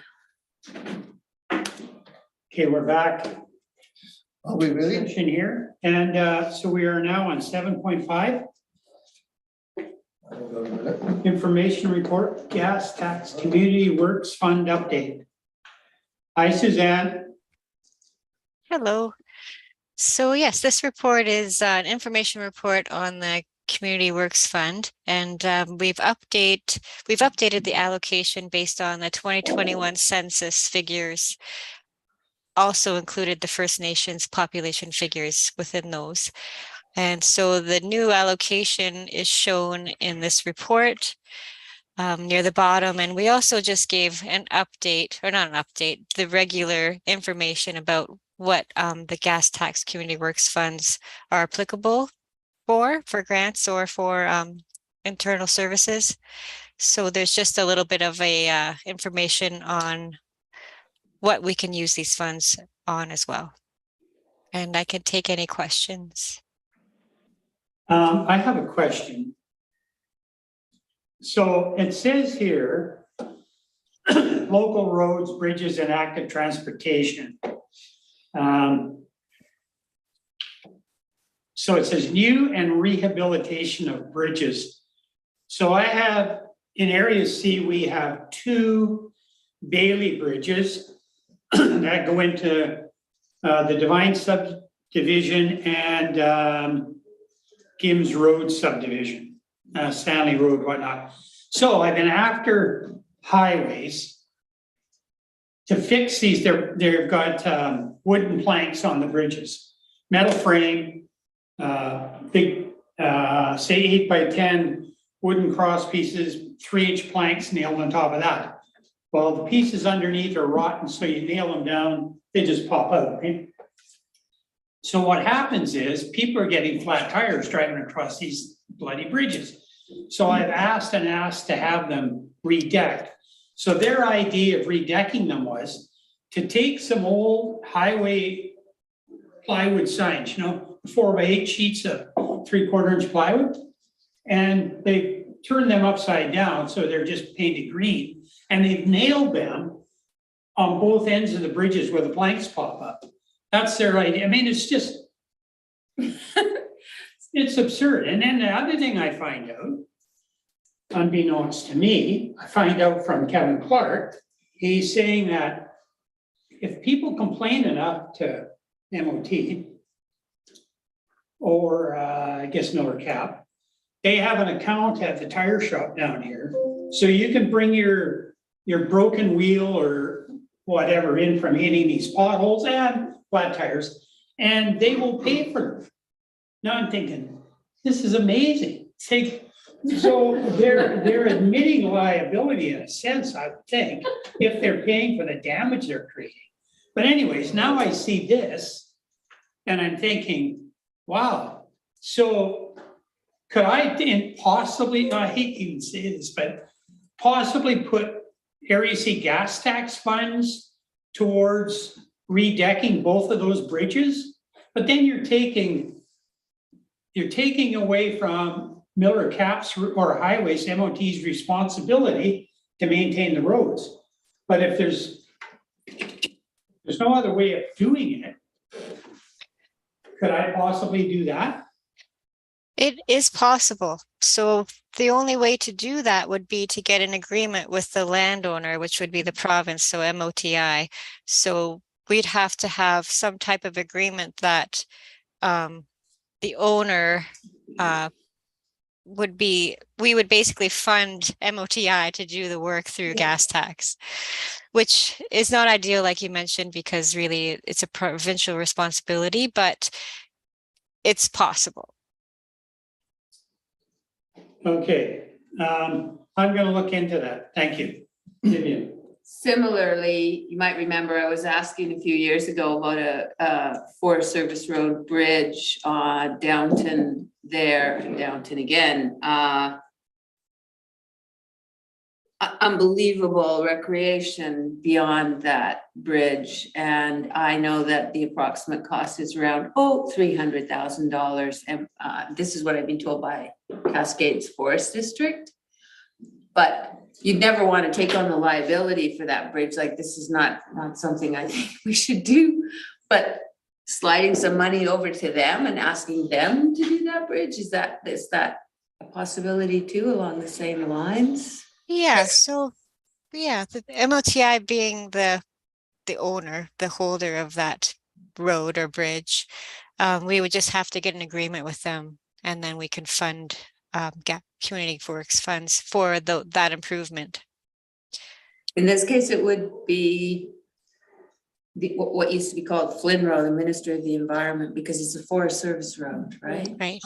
Okay, we're back. Are we really? Session here, and so we are now on 7.5, Hang on a minute. information report, gas tax community works fund update. Hi, Suzanne. Hello. So yes, this report is an information report on the Community Works Fund, and we've updated the allocation based on the 2021 census figures. Also included the First Nations population figures within those. And so the new allocation is shown in this report near the bottom. And we also just gave an update, or not an update, the regular information about what the gas tax community works funds are applicable for grants or for internal services. So there's just a little bit of a information on what we can use these funds on as well. And I can take any questions. I have a question. So it says here, local roads, bridges, and active transportation. So it says new and rehabilitation of bridges. So I have, in Area C, we have 2 Bailey bridges that go into the Divine subdivision and Gibbs Road subdivision, Stanley Road, whatnot. So I've been after highways to fix these. They've got wooden planks on the bridges, metal frame, big, say 8x10 wooden cross pieces, 3-inch planks nailed on top of that. Well, the pieces underneath are rotten, so you nail them down, they just pop out, right? So what happens is people are getting flat tires driving across these bloody bridges. So I've asked and asked to have them redecked. So their idea of redecking them was to take some old highway plywood signs, 4x8 sheets of 3/4 inch plywood, and they turn them upside down so they're just painted green. And they've nailed them on both ends of the bridges where the planks pop up. That's their idea. I mean, it's just, it's absurd. And then the other thing I find out, unbeknownst to me, I find out from Kevin Clark, he's saying that if people complain enough to MOT, or I guess Miller Cap, they have an account at the tire shop down here. So you can bring your broken wheel or whatever in from hitting these potholes and flat tires, and they will pay for them. Now I'm thinking, this is amazing. So they're admitting liability in a sense, I would think, if they're paying for the damage they're creating. But anyways, now I see this and I'm thinking, wow. So could I possibly, I hate to even say this, but possibly put Area C gas tax funds towards redecking both of those bridges? But then you're taking away from Miller Cap's or Highways MOT's responsibility to maintain the roads. But if there's no other way of doing it, could I possibly do that? It is possible. So the only way to do that would be to get an agreement with the landowner, which would be the province, so MOTI. So we'd have to have some type of agreement that the owner we would basically fund MOTI to do the work through gas tax, which is not ideal, like you mentioned, because really it's a provincial responsibility, but it's possible. Okay, I'm gonna look into that. Thank you. Vivian. Similarly, you might remember I was asking a few years ago about a Forest Service Road bridge Downton again. Unbelievable recreation beyond that bridge. And I know that the approximate cost is around, $300,000. And this is what I've been told by Cascades Forest District. But you'd never want to take on the liability for that bridge, like this is not something I think we should do. But sliding some money over to them and asking them to do that bridge, is that a possibility too, along the same lines? Yeah, so, yeah, the MOTI being the owner, the holder of that road or bridge, we would just have to get an agreement with them, and then we can fund community works funds for that improvement. In this case, it would be what used to be called Flynn Road, the Minister of the Environment, because it's a Forest Service road, right? Right.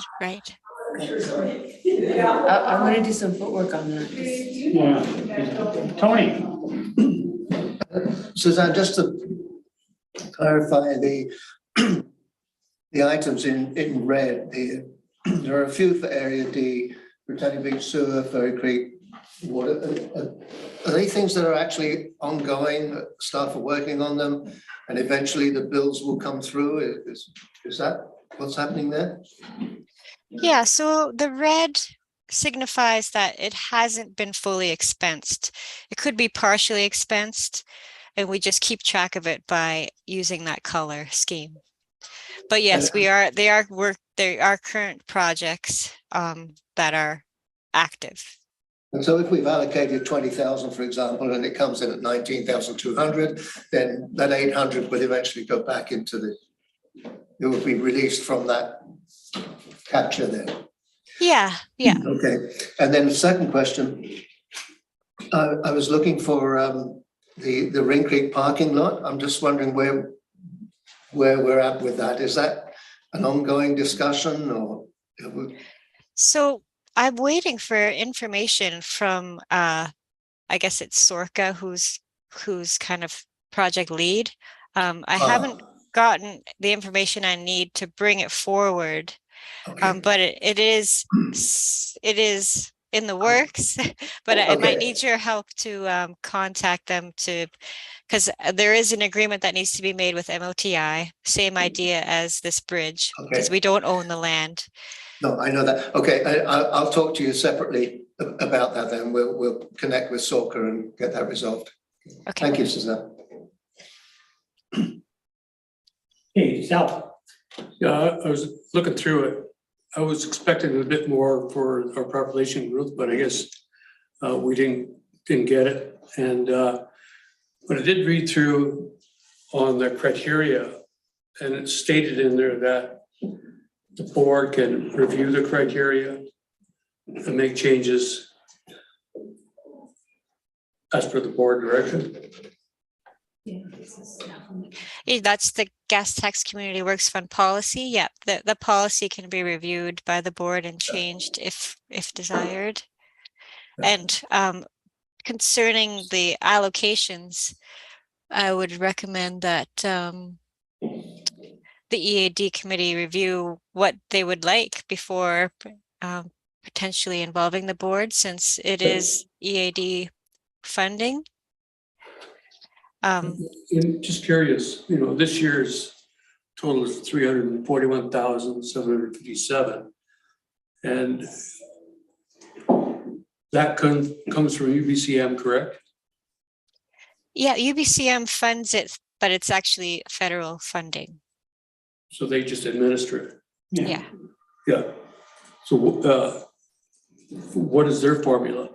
I want to do some footwork on that. Yeah. Tony? Suzanne, just to clarify the items in red, there are a few for Area D, Britannia Beach Sewer, Furry Creek Water. Are they things that are actually ongoing, staff are working on them, and eventually the bills will come through? Is that what's happening there? Yeah, so the red signifies that it hasn't been fully expensed. It could be partially expensed, and we just keep track of it by using that color scheme. But yes, they are current projects that are active. And so if we've allocated 20,000, for example, and it comes in at 19,200, then that 800 will eventually go back into it will be released from that capture then. Yeah. Okay, and then the second question, I was looking for the Ring Creek parking lot. I'm just wondering where we're at with that. Is that an ongoing discussion, or? So I'm waiting for information from I guess it's Sorka, who's kind of project lead. I haven't gotten the information I need to bring it forward. Okay. But it is in the works, but I might need your help to contact them because there is an agreement that needs to be made with MOTI, same idea as this bridge, because we don't own the land. No, I know that. Okay, I'll talk to you separately about that then. We'll connect with Sorka and get that resolved. Okay. Thank you, Suzanne. Hey, Sal? Yeah, I was looking through it. I was expecting a bit more for our population growth, but I guess we didn't get it. And but I did read through on the criteria, and it stated in there that the board can review the criteria and make changes as per the board direction. Yeah, that's the gas tax community works fund policy. Yeah, the policy can be reviewed by the board and changed if desired. And concerning the allocations, I would recommend that the EAD committee review what they would like before potentially involving the board, since it is EAD funding. Just curious, this year's total is 341,757. And that comes from UBCM, correct? Yeah, UBCM funds it, but it's actually federal funding. So they just administer it? Yeah. Yeah. So what is their formula?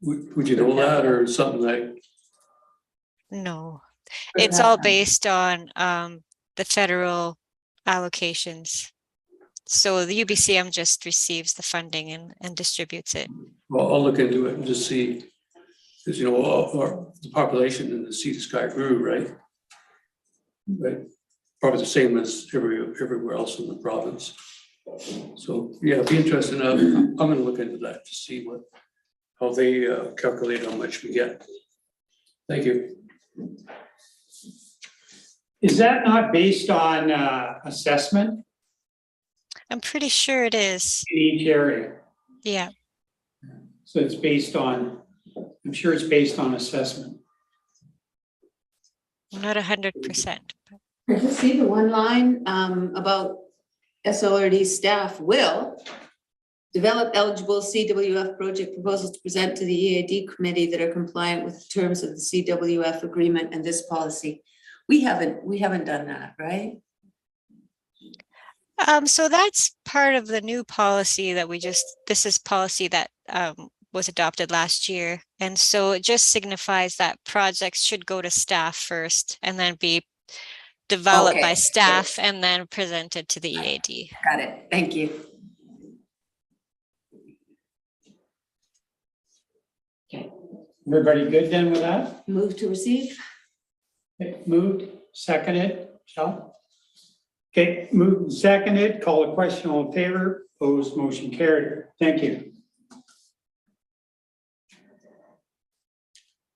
Would you know that, or something like? No, it's all based on the federal allocations. So the UBCM just receives the funding and distributes it. Well, I'll look into it and just see, because the population in the Sea to Sky grew, right? Right, probably the same as everywhere else in the province. So yeah, it'd be interesting. I'm going to look into that to see how they calculate how much we get. Thank you. Is that not based on assessment I'm pretty sure it is. in each area? Yeah. So it's based on, I'm sure it's based on assessment. Not 100%. I just see the one line about SLRD staff will Develop eligible CWF project proposals to present to the EAD committee that are compliant with the terms of the CWF agreement and this policy. We haven't done that, right? So that's part of the new policy that this is policy that was adopted last year. And so it just signifies that projects should go to staff first and then be developed by Okay, staff and then presented to the EAD. Got it. Thank you. Everybody good then with that? Move to receive? Okay, moved, seconded, Michelle? Okay, moved and seconded, call a question, all in favor, opposed, motion carried. Thank you.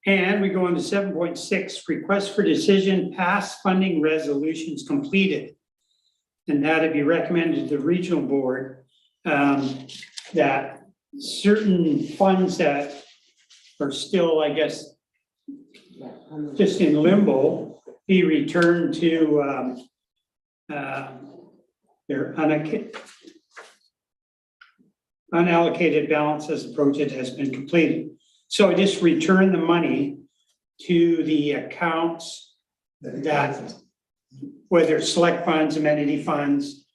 And we go on to 7.6, request for decision, pass funding resolutions completed. And that'd be recommended to the regional board that certain funds that are still, I guess, just in limbo, be returned to their unallocated balance as the project has been completed. So just return the money to the accounts that, whether it's select funds, amenity funds,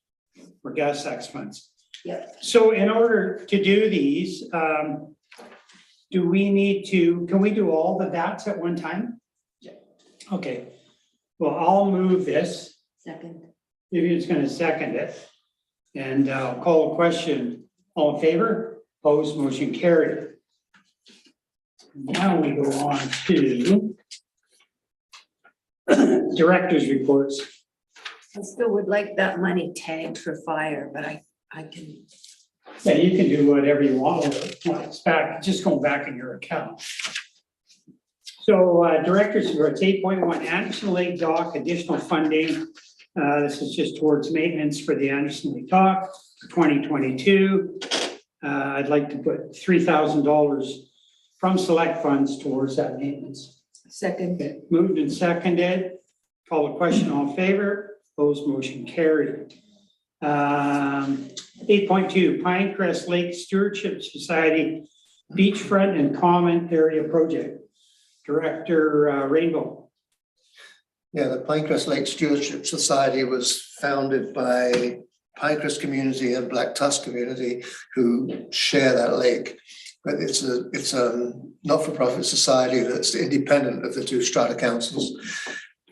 or gas tax funds. Yep. So in order to do these, do we need to, can we do all the DATs at one time? Yeah. Okay, well, I'll move this. Second. Vivian's gonna second it. And I'll call a question. All in favor? Opposed, motion carried. Now we go on to director's reports. I still would like that money tagged for fire, but I can. Yeah, you can do whatever you want with it. When it's back, just go back in your account. So director's reports, 8.1, Anderson Lake Dock, additional funding. This is just towards maintenance for the Anderson Lake Dock for 2022. I'd like to put $3,000 from select funds towards that maintenance. Second. Okay, moved and seconded. Call the question, all in favor, opposed, motion carried. 8.2, Pinecrest Lake Stewardship Society Beachfront and Common Area Project. Director Rainbow. Yeah, the Pinecrest Lake Stewardship Society was founded by Pinecrest community and Black Tusk community who share that lake. But it's a not-for-profit society that's independent of the two strata councils.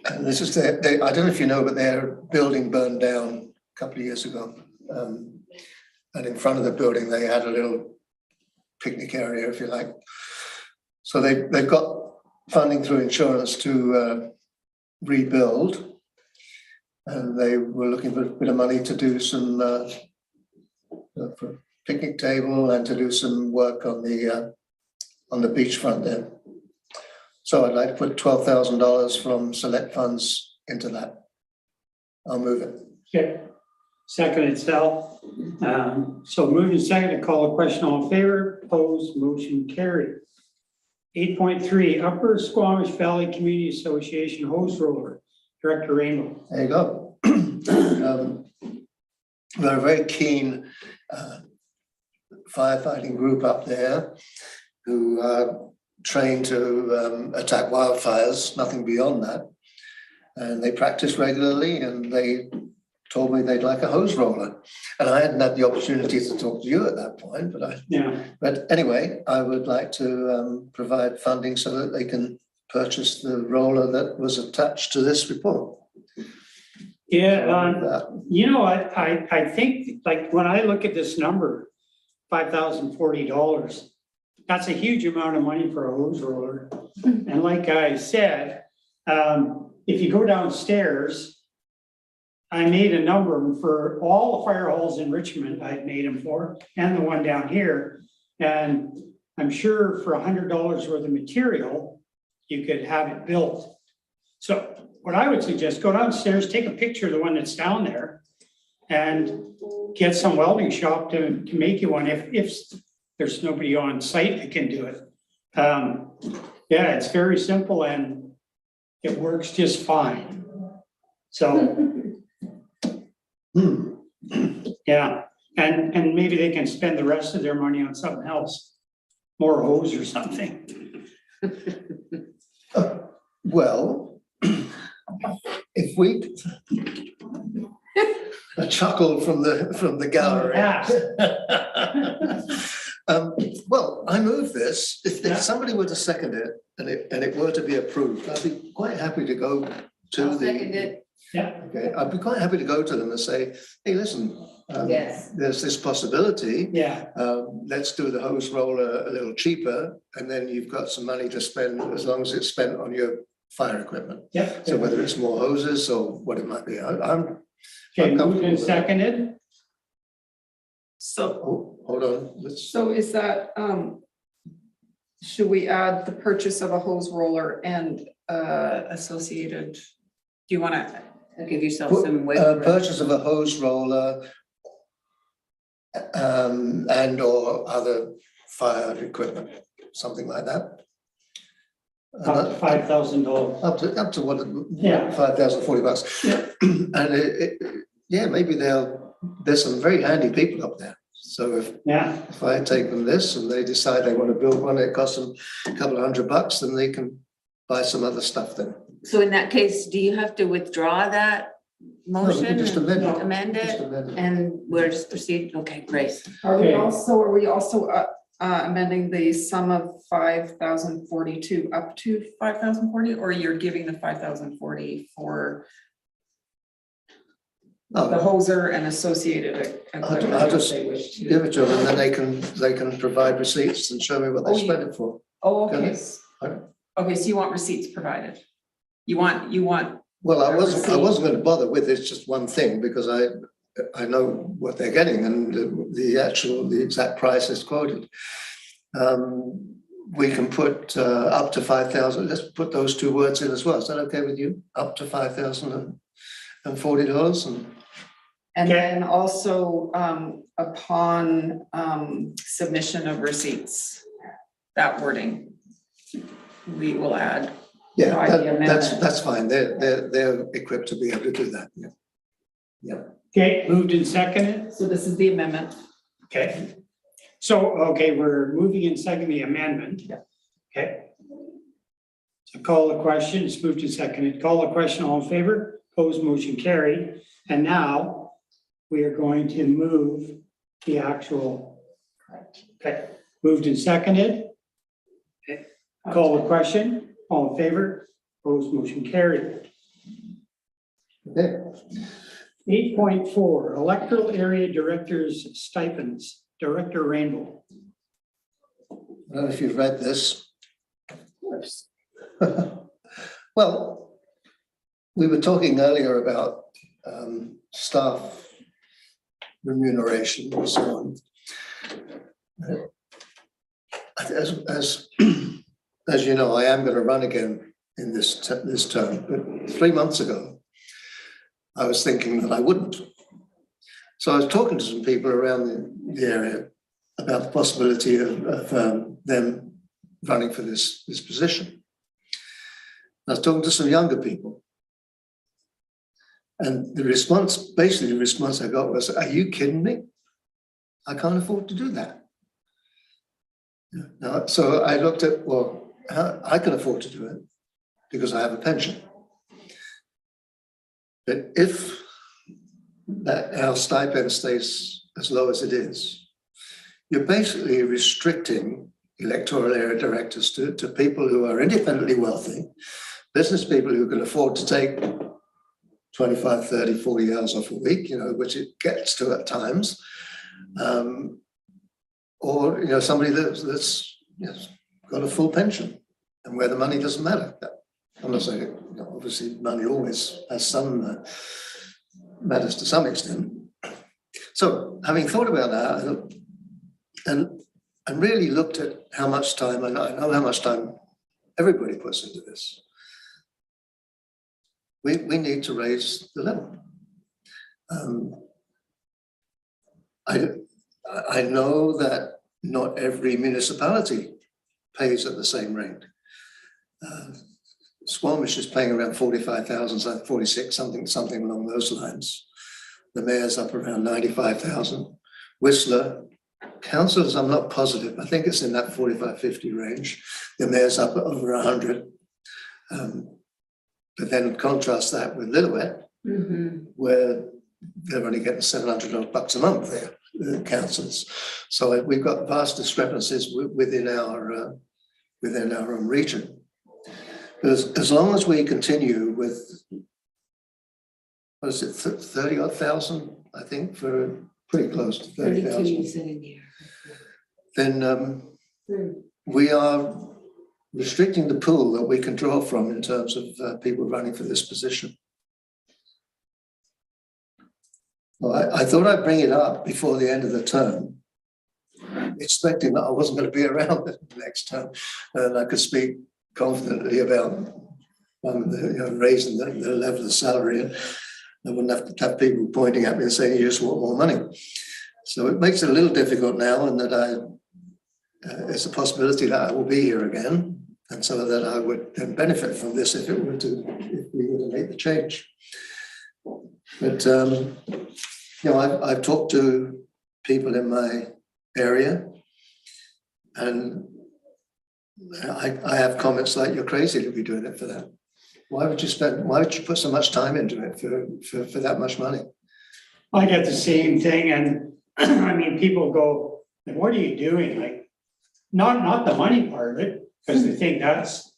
And this is I don't know if you know, but their building burned down a couple of years ago. And in front of the building, they had a little picnic area, if you like. So they've got funding through insurance to rebuild. And they were looking for a bit of money to do some for a picnic table and to do some work on the beachfront there. So I'd like to put $12,000 from select funds into that. I'll move it. Okay. Seconded, Sal. So moved and seconded, call a question, all in favor, opposed, motion carried. 8.3, Upper Squamish Valley Community Association hose roller, Director Rainbow. There you go. We're a very keen firefighting group up there who are trained to attack wildfires, nothing beyond that. And they practice regularly and they told me they'd like a hose roller. And I hadn't had the opportunity to talk to you at that point, but anyway, I would like to provide funding so that they can purchase the roller that was attached to this report. Yeah, you know, I think, like, when I look at this number, $5,040, that's a huge amount of money for a hose roller. And like I said, if you go downstairs, I made a number for all the fire halls in Richmond, I'd made them for, and the one down here. And I'm sure for $100 worth of material, you could have it built. So what I would suggest, go downstairs, take a picture of the one that's down there and get some welding shop to make you one if there's nobody on site that can do it. Yeah, it's very simple and it works just fine. So, yeah, And maybe they can spend the rest of their money on something else, more hose or something. Well, if we, a chuckle from the gallery. Well, I move this, if somebody were to second it and it were to be approved, I'd be quite happy to go to I'll the. second it. Yeah. Okay, I'd be quite happy to go to them and say, hey, listen, Yes. there's this possibility. Yeah, Let's do the hose roller a little cheaper, and then you've got some money to spend as long as it's spent on your fire equipment. yeah. So whether it's more hoses or what it might be, I'm. Okay, I'm moved comfortable and with that. seconded. So, Oh, hold on, let's, so is that, should we add the purchase of a hose roller and associated? Do you wanna, Give yourself some wiggle room. purchase of a hose roller and or other fire equipment, something like that. Up to $5,000. Up to what, Yeah. 5,000, $40. Yeah. And yeah, maybe there's some very handy people up there. So if I take them this and they decide they want to build one, it costs them a couple of $100, then they can buy some other stuff then. So in that case, do you have to withdraw that No, we motion? can just amend it. Amend Just it, amend it. and we'll just proceed? Okay, great. are we Okay. also amending the sum of 5,042 up to 5,040, or you're giving the 5,040 for the Oh, hoser and associated equipment? I'll if just they wish to? give it to them and then they can provide receipts and show me what Oh, they spent it for. Oh, Can okay. I? Pardon? Okay, so you want receipts provided? You want, Well, I A wasn't receipt. going to bother with it's just one thing because I know what they're getting and the exact price is quoted. We can put up to 5,000. Let's put those two words in as well. Is that okay with you? Up to $5,040 and Okay. then also upon submission of receipts, that wording, we will add. yeah, By the amendment. that's fine. They're equipped to be able to do that. Yeah. Okay, moved and seconded. So this is the amendment. Okay. So, okay, we're moving and seconding the amendment. Okay. So call the question, it's moved and seconded. Call the question, all in favor? Opposed, motion carried. And now we are going to move the actual. Okay, moved and seconded. Okay. Call the question, all in favor? Opposed, motion carried. Okay. 8.4, electoral area directors stipends, Director Rainbow. I don't know if you've read this. Well, we were talking earlier about staff remuneration and so on. As you know, I am going to run again in this term, but 3 months ago, I was thinking that I wouldn't. So I was talking to some people around the area about the possibility of them running for this position. I was talking to some younger people. And the response I got was, are you kidding me? I can't afford to do that. Now, so I looked at, well, I can afford to do it because I have a pension. But if our stipend stays as low as it is, you're basically restricting electoral area directors to people who are independently wealthy, business people who can afford to take 25, 30, 40 hours off a week, which it gets to at times, or somebody that's got a full pension and where the money doesn't matter. I'm not saying, obviously money always has some matters to some extent. So having thought about that, and really looked at how much time, and I know how much time everybody puts into this, we need to raise the level. I know that not every municipality pays at the same rate. Squamish is paying around 45,000, 46, something along those lines. The mayor's up around 95,000. Whistler. Councillors, I'm not positive. I think it's in that 45-50 range. The mayor's up at over 100. But then contrast that with Lillooet, where they're only getting $700 a month there, the councils. So we've got vast discrepancies within our own region. But as long as we continue with, what is it, 30-odd thousand, I think, for pretty close to 30,000, then we are restricting the pool that we can draw from in terms of people running for this position. Well, I thought I'd bring it up before the end of the term, expecting that I wasn't going to be around the next term, and I could speak confidently about raising the level of salary, and I wouldn't have to have people pointing at me and saying, you just want more money. So it makes it a little difficult now, and that it's a possibility that I will be here again, and so that I would then benefit from this if we were to make the change. But I've talked to people in my area, and I have comments like, you're crazy to be doing it for that. Why would you put so much time into it for that much money? I get the same thing, and I mean, people go, like, what are you doing? Like, not the money part of it, because they think that's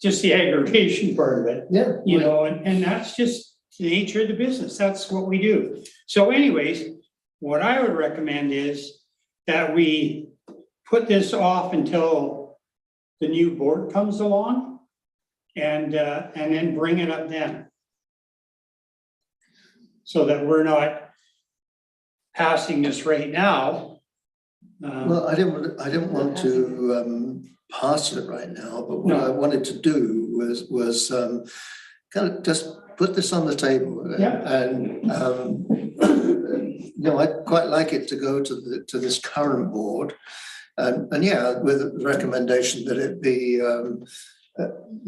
just the aggravation part of it. Yeah. You know, and that's just the nature of the business. That's what we do. So anyways, what I would recommend is that we put this off until the new board comes along, and then bring it up then. So that we're not passing this right now. Well, I didn't want to pass it right now, but what I wanted to do was kind of just put this on the table. Yeah. And I'd quite like it to go to this current board, and yeah, with the recommendation that it be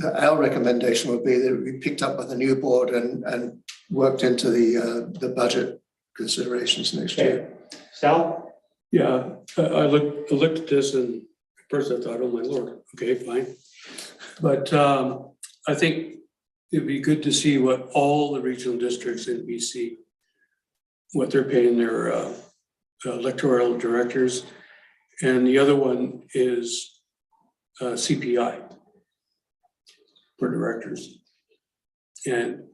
our recommendation would be that it be picked up by the new board and worked into the budget considerations next year. Sal? Yeah, I looked at this, and at first I thought, oh my Lord, okay, fine. But I think it'd be good to see what all the regional districts in BC, what they're paying their electoral directors. And the other one is CPI for directors. And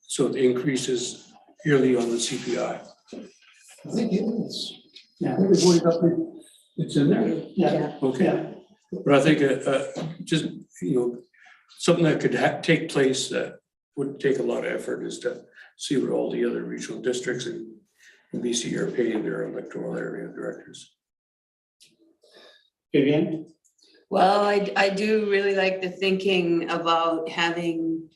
so the increase is yearly on the CPI. I think it is. Yeah. I think we've already got It's in there? Yeah. Okay. Yeah. But I think just, something that could take place that would take a lot of effort is to see what all the other regional districts in BC are paying their electoral area directors. Vivian? Well, I do really like the thinking about having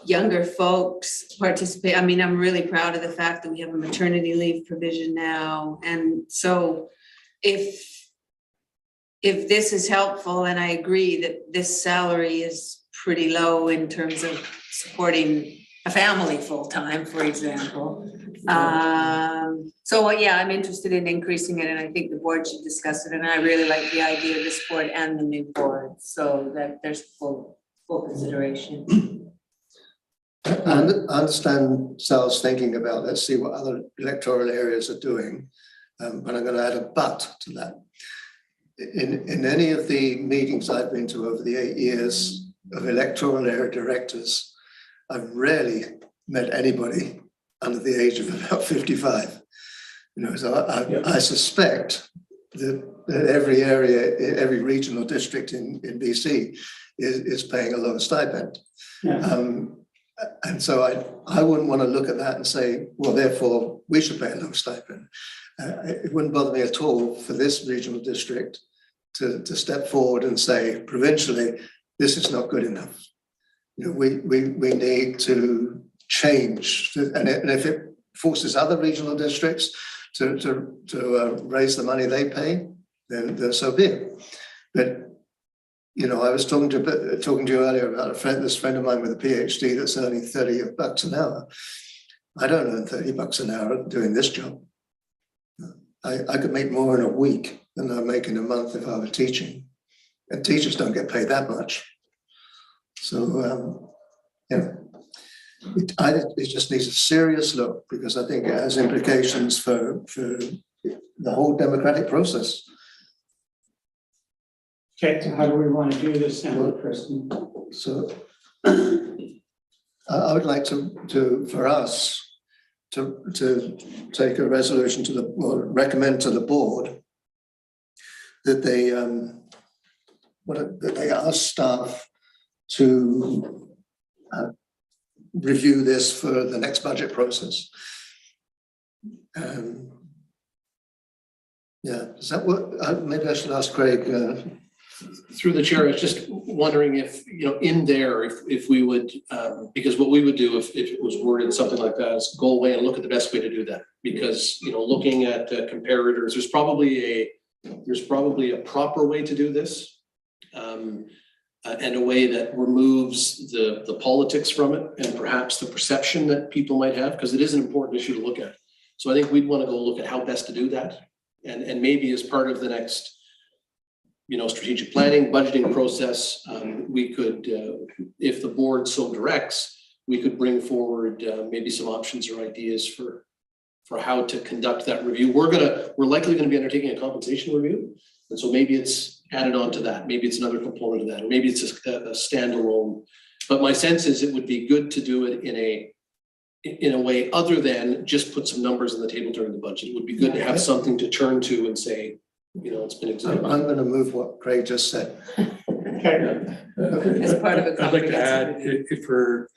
younger folks participate. I mean, I'm really proud of the fact that we have a maternity leave provision now. And so if this is helpful, and I agree that this salary is pretty low in terms of supporting a family full-time, for example. So yeah, I'm interested in increasing it, and I think the board should discuss it. And I really like the idea of this board and the new board, so that there's full consideration. I understand Sal's thinking about, let's see what other electoral areas are doing, but I'm going to add a but to that. In any of the meetings I've been to over the 8 years of electoral area directors, I've rarely met anybody under the age of about 55. So I suspect that every area, every regional district in BC is paying a low stipend. Yeah. And so I wouldn't want to look at that and say, well, therefore we should pay a low stipend. It wouldn't bother me at all for this regional district to step forward and say, provincially, this is not good enough. We need to change, and if it forces other regional districts to raise the money they pay, then so be it. But I was talking to you earlier about this friend of mine with a PhD that's earning $30 an hour. I don't earn $30 an hour doing this job. I could make more in a week than I make in a month if I were teaching. And teachers don't get paid that much. So, it just needs a serious look, because I think it has implications for the whole democratic process. Okay, so how do we want to do this then, Kristen? So I would like for us to take a resolution or recommend to the board that they ask staff to review this for the next budget process. Does that work? Maybe I should ask Craig. Through the chair, I was just wondering if, in there, if we would, because what we would do if it was worded something like that is go away and look at the best way to do that. Because, looking at comparators, there's probably a proper way to do this. And a way that removes the politics from it and perhaps the perception that people might have, because it is an important issue to look at. So I think we'd want to go look at how best to do that. And maybe as part of the next strategic planning, budgeting process, we could, if the board so directs, we could bring forward maybe some options or ideas for how to conduct that review. We're likely going to be undertaking a compensation review. And so maybe it's added on to that. Maybe it's another component of that, or maybe it's a standalone. But my sense is it would be good to do it in a way other than just put some numbers on the table during the budget. It would be good to have something to turn to and say, it's been examined. I'm going to move what Craig just said. Okay. As part of a I'd like to add, comprehensive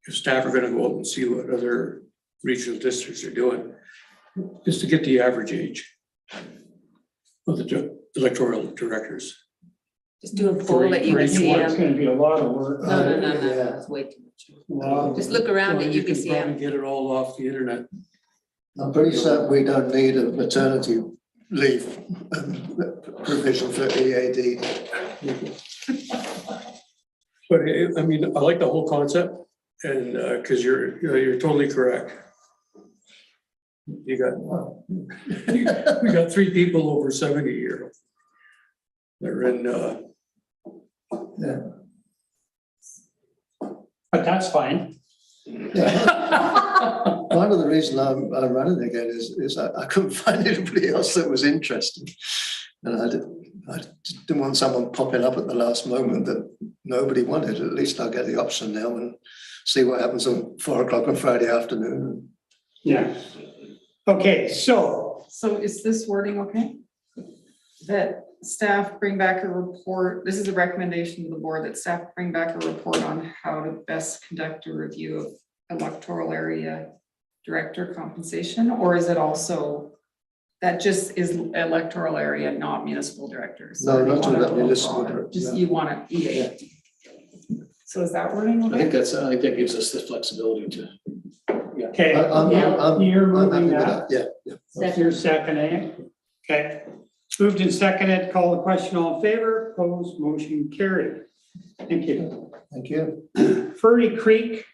if staff are gonna go out and see what other regional districts are doing, just to get the average age of the electoral directors. Just do a poll that you can see It's them. gonna be a lot of work. No, Yeah. it's way too much. Wow. Just look around Well, and you can see probably them. get it all off the internet. I'm pretty certain we don't need a maternity leave provision for EAD. But I like the whole concept, and because you're totally correct. We got 3 people over 70 here. They're in Yeah. But that's fine. Part of the reason I'm running again is I couldn't find anybody else that was interested. And I didn't want someone popping up at the last moment that nobody wanted. At least I'll get the option now and see what happens on 4 o'clock on Friday afternoon. Yeah. Okay, so is this wording okay? That staff bring back a report, this is a recommendation to the board, that staff bring back a report on how to best conduct a review of electoral area director compensation, or is it also, that just is electoral area, not municipal directors? No, You not want it about a little municipal broader. director, Just yeah. you want it EAD. So is that wording I okay? think that gives us the flexibility to, okay, I'm you're happy moving with that. that. Yeah. You're seconding. Okay. Moved and seconded. Call the question. All in favor? Opposed? Motion carried. Thank you. Thank you. Furry Creek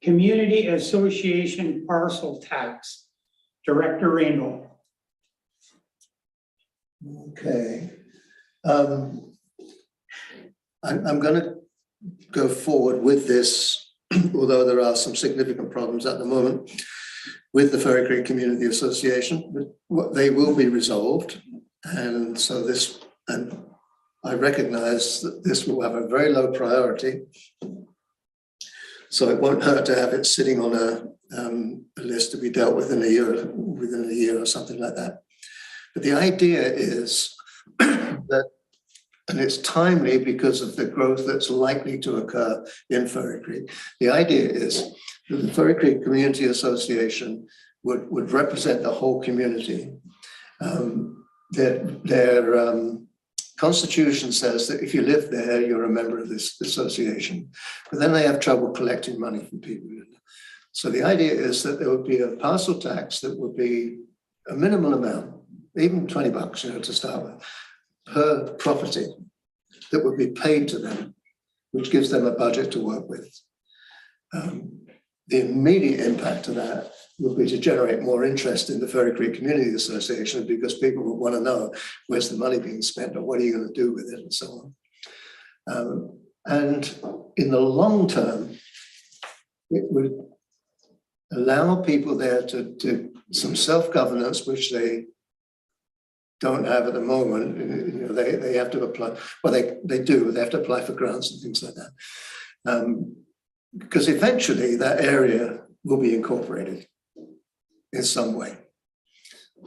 Community Association Parcel Tax. Director Rainbow. Okay. I'm going to go forward with this, although there are some significant problems at the moment with the Furry Creek Community Association, but they will be resolved. And so and I recognize that this will have a very low priority. So it won't hurt to have it sitting on a list to be dealt with within a year or something like that. But the idea is that, and it's timely because of the growth that's likely to occur in Furry Creek. The idea is that the Furry Creek Community Association would represent the whole community. Their constitution says that if you live there, you're a member of this association, but then they have trouble collecting money from people. So the idea is that there would be a parcel tax that would be a minimal amount, even $20, to start with, per property that would be paid to them, which gives them a budget to work with. the immediate impact of that would be to generate more interest in the Furry Creek Community Association, because people would want to know where's the money being spent, or what are you going to do with it, and so on. And in the long term, it would allow people there to some self-governance, which they don't have at the moment. You know, they have to apply, well, they do, they have to apply for grants and things like that. Because eventually that area will be incorporated in some way.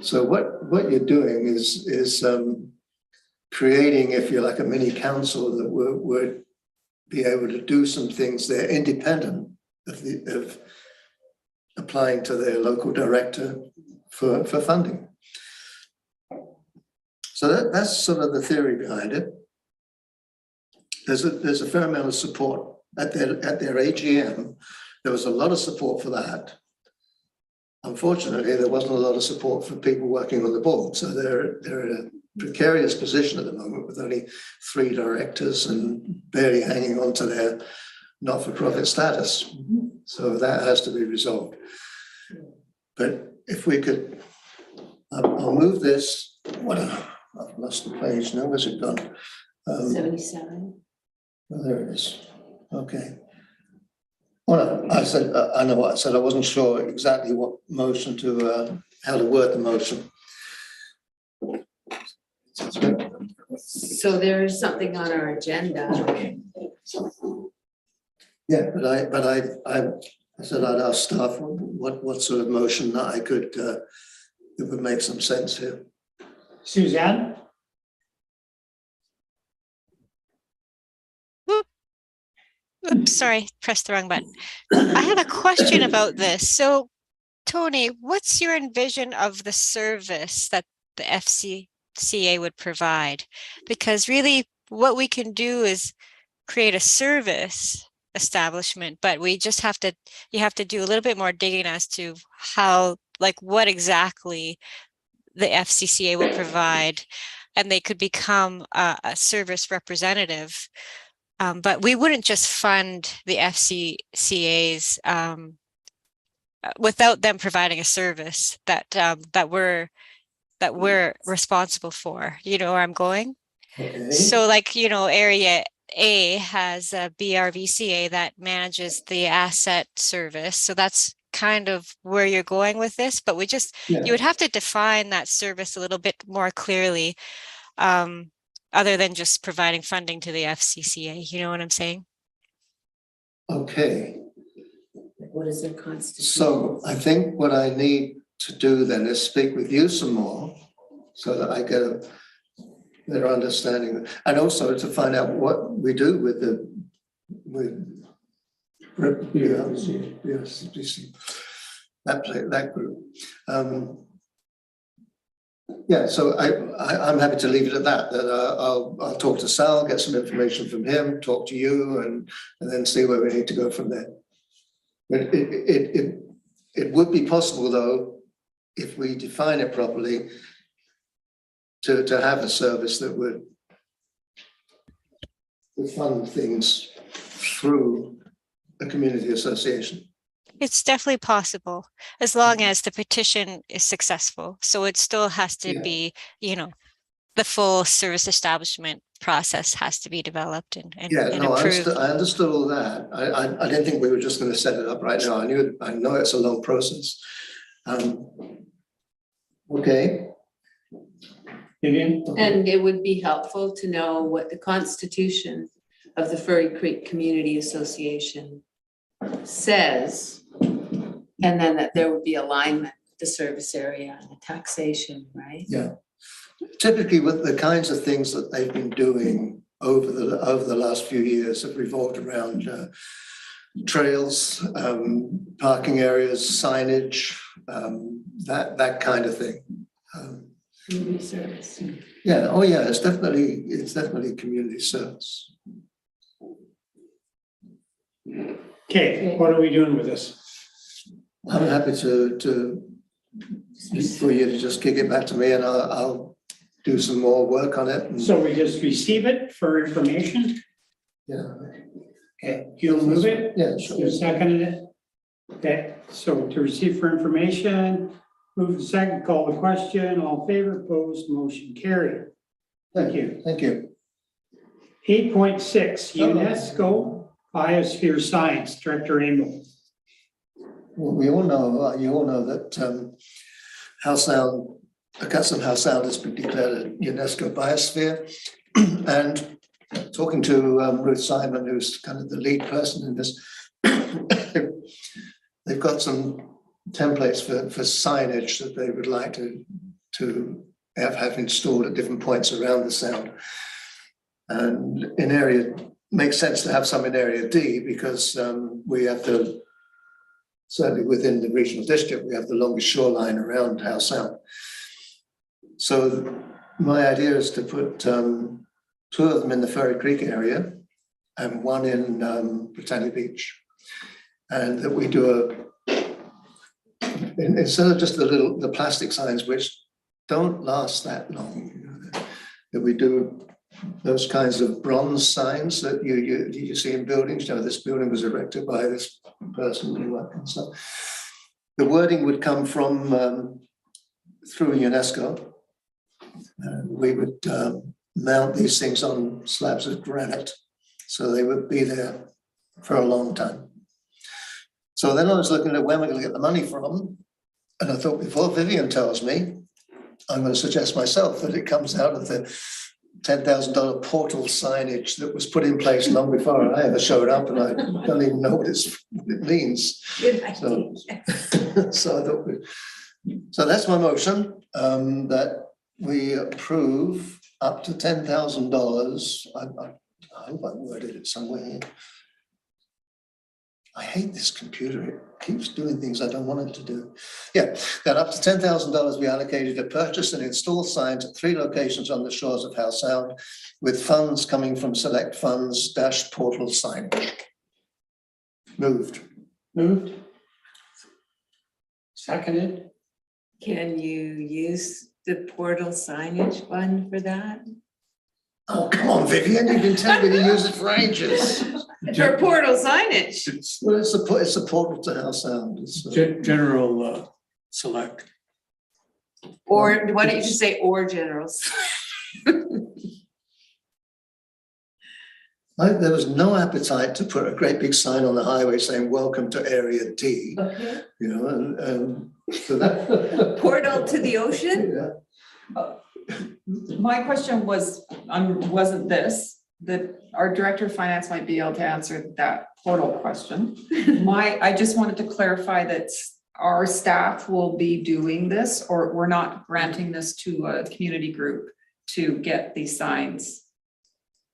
So what you're doing is creating, if you like, a mini council that would be able to do some things there independent of applying to their local director for funding. So that's sort of the theory behind it. There's a fair amount of support at their AGM. There was a lot of support for that. Unfortunately, there wasn't a lot of support for people working on the board. So they're in a precarious position at the moment with only 3 directors and barely hanging on to their not-for-profit status. So that has to be resolved. But if we could, I'll move this. I've lost the page now. Where's it gone? 77. Oh, there it is. Okay. Well, I said, I know what I said. I wasn't sure exactly what motion to, how to word the motion. So there is something on our agenda. Yeah, but I said I'd ask staff what sort of motion that I could, that would make some sense here. Suzanne? Oops, sorry, pressed the wrong button. I have a question about this. So, Tony, what's your envision of the service that the FCCA would provide? Because really what we can do is create a service establishment, but we just have to, you have to do a little bit more digging as to how, like what exactly the FCCA will provide, and they could become a service representative. But we wouldn't just fund the FCCA's without them providing a service that that we're responsible for. You know where I'm going? Okay. So, like, you know, Area A has a BRVCA that manages the asset service. So that's kind of where you're going with this. But we just, you would have to define that service a little bit more clearly. Other than just providing funding to the FCCA, you know what I'm saying? Okay. What is their constitution? So I think what I need to do then is speak with you some more so that I get a better understanding, and also to find out what we do with that group. Yeah, so I'm happy to leave it at that. I'll talk to Sal, get some information from him, talk to you, and then see where we need to go from there. But it would be possible, though, if we define it properly, to have a service that would fund things through a community association. It's definitely possible, as long as the petition is successful. So it still has to be, you know, the full service establishment process has to be developed and approved. I understood all that. I didn't think we were just going to set it up right now. I know it's a long process. Okay. Vivian? And it would be helpful to know what the constitution of the Furry Creek Community Association says, and then that there would be alignment with the service area and the taxation, right? Yeah. Typically, with the kinds of things that they've been doing over the last few years have revolved around trails, parking areas, signage, that kind of thing. Community service. Yeah. Oh, yeah. It's definitely community service. Okay, what are we doing with this? I'm happy to for you to just kick it back to me, and I'll do some more work on it. And, So we just receive it for information? yeah. Okay, you'll move it? Yeah, sure. You seconded it? Okay, so to receive for information, move the second, call the question, all in favor, opposed, motion carried. Thank you. Thank you. 8.6, UNESCO Biosphere Science, Director Amo. Well, we all know, you all know that Howe Sound, Accustomed Howe Sound has been declared a UNESCO biosphere. And talking to Ruth Simon, who's kind of the lead person in this, they've got some templates for signage that they would like to have installed at different points around the sound. And in area, makes sense to have some in area D because we have certainly within the regional district, we have the longest shoreline around Howe Sound. So my idea is to put 2 of them in the Furry Creek area and 1 in Britannia Beach. And that we do instead of just the plastic signs, which don't last that long, you know, that we do those kinds of bronze signs that you see in buildings. You know, this building was erected by this person and that kind of stuff. The wording would come from through UNESCO. We would mount these things on slabs of granite, so they would be there for a long time. So then I was looking at where am I going to get the money from, and I thought before Vivian tells me, I'm going to suggest myself that it comes out of the $10,000 portal signage that was put in place long before I ever showed up, and I don't even know what it means. Good So, idea. so I thought, so that's my motion, that we approve up to $10,000. I hope I worded it somewhere here. I hate this computer. It keeps doing things I don't want it to do. Yeah, that up to $10,000 be allocated to purchase and install signs at 3 locations on the shores of Howe Sound, with funds coming from select funds - portal signage. Moved. Moved. Seconded. Can you use the portal signage fund for that? Oh, come on, Vivian, you've been telling me to use it for ages. For portal signage. Well, it's a portal to Howe Sound. It's, General select. Or why don't you just say or generals? there was no appetite to put a great big sign on the highway saying "Welcome to Area D." Okay. You know, and so that Portal to the ocean? Yeah. My question wasn't this, that our director of finance might be able to answer that portal question. I just wanted to clarify that our staff will be doing this, or we're not granting this to a community group to get these signs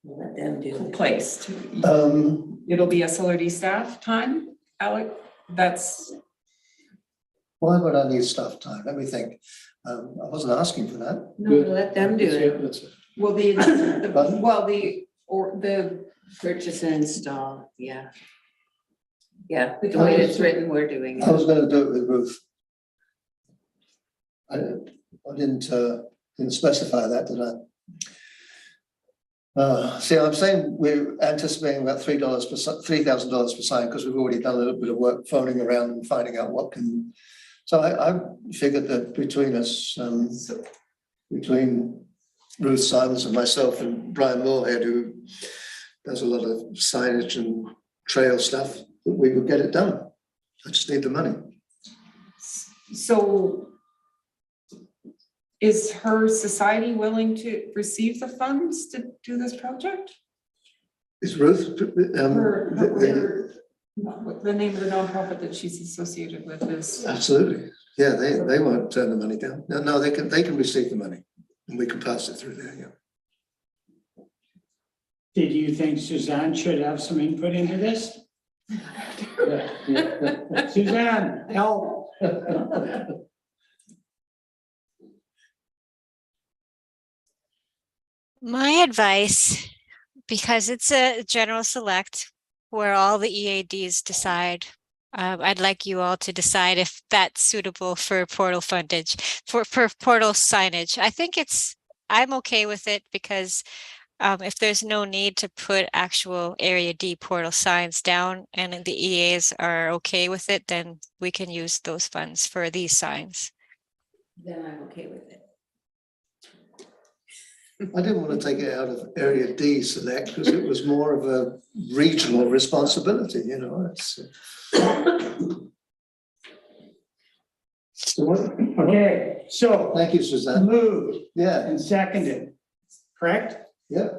Let them do it. placed. It'll be SLRD staff time, Alec? That's, Why would I need staff time? Let me think. I wasn't asking for that. No, let them do it. That's it. well, the Purchase and install, yeah. Yeah, the way it's written, we're doing I it. was going to do it with Ruth. I didn't specify that, did I? See, I'm saying we're anticipating about $3,000 per sign because we've already done a little bit of work phoning around and finding out what can. So I figured that between us, between Ruth Simons and myself and Brian Moorhead, who does a lot of signage and trail stuff, that we would get it done. I just need the money. So is her society willing to receive the funds to do this project? Is Ruth? The name of the nonprofit that she's associated with is. Absolutely. Yeah, they won't turn the money down. No, they can receive the money and we can pass it through there, yeah. Did you think Suzanne should have some input into this? Suzanne, help. My advice, because it's a general select where all the EADs decide, I'd like you all to decide if that's suitable for portal fundage, for portal signage. I think I'm okay with it because if there's no need to put actual Area D portal signs down and the EAs are okay with it, then we can use those funds for these signs. Then I'm okay with it. I didn't want to take it out of Area D select because it was more of a regional responsibility, you know, it's. So what- Okay, so Thank you, Suzanne. moved Yeah, and seconded, correct? yeah.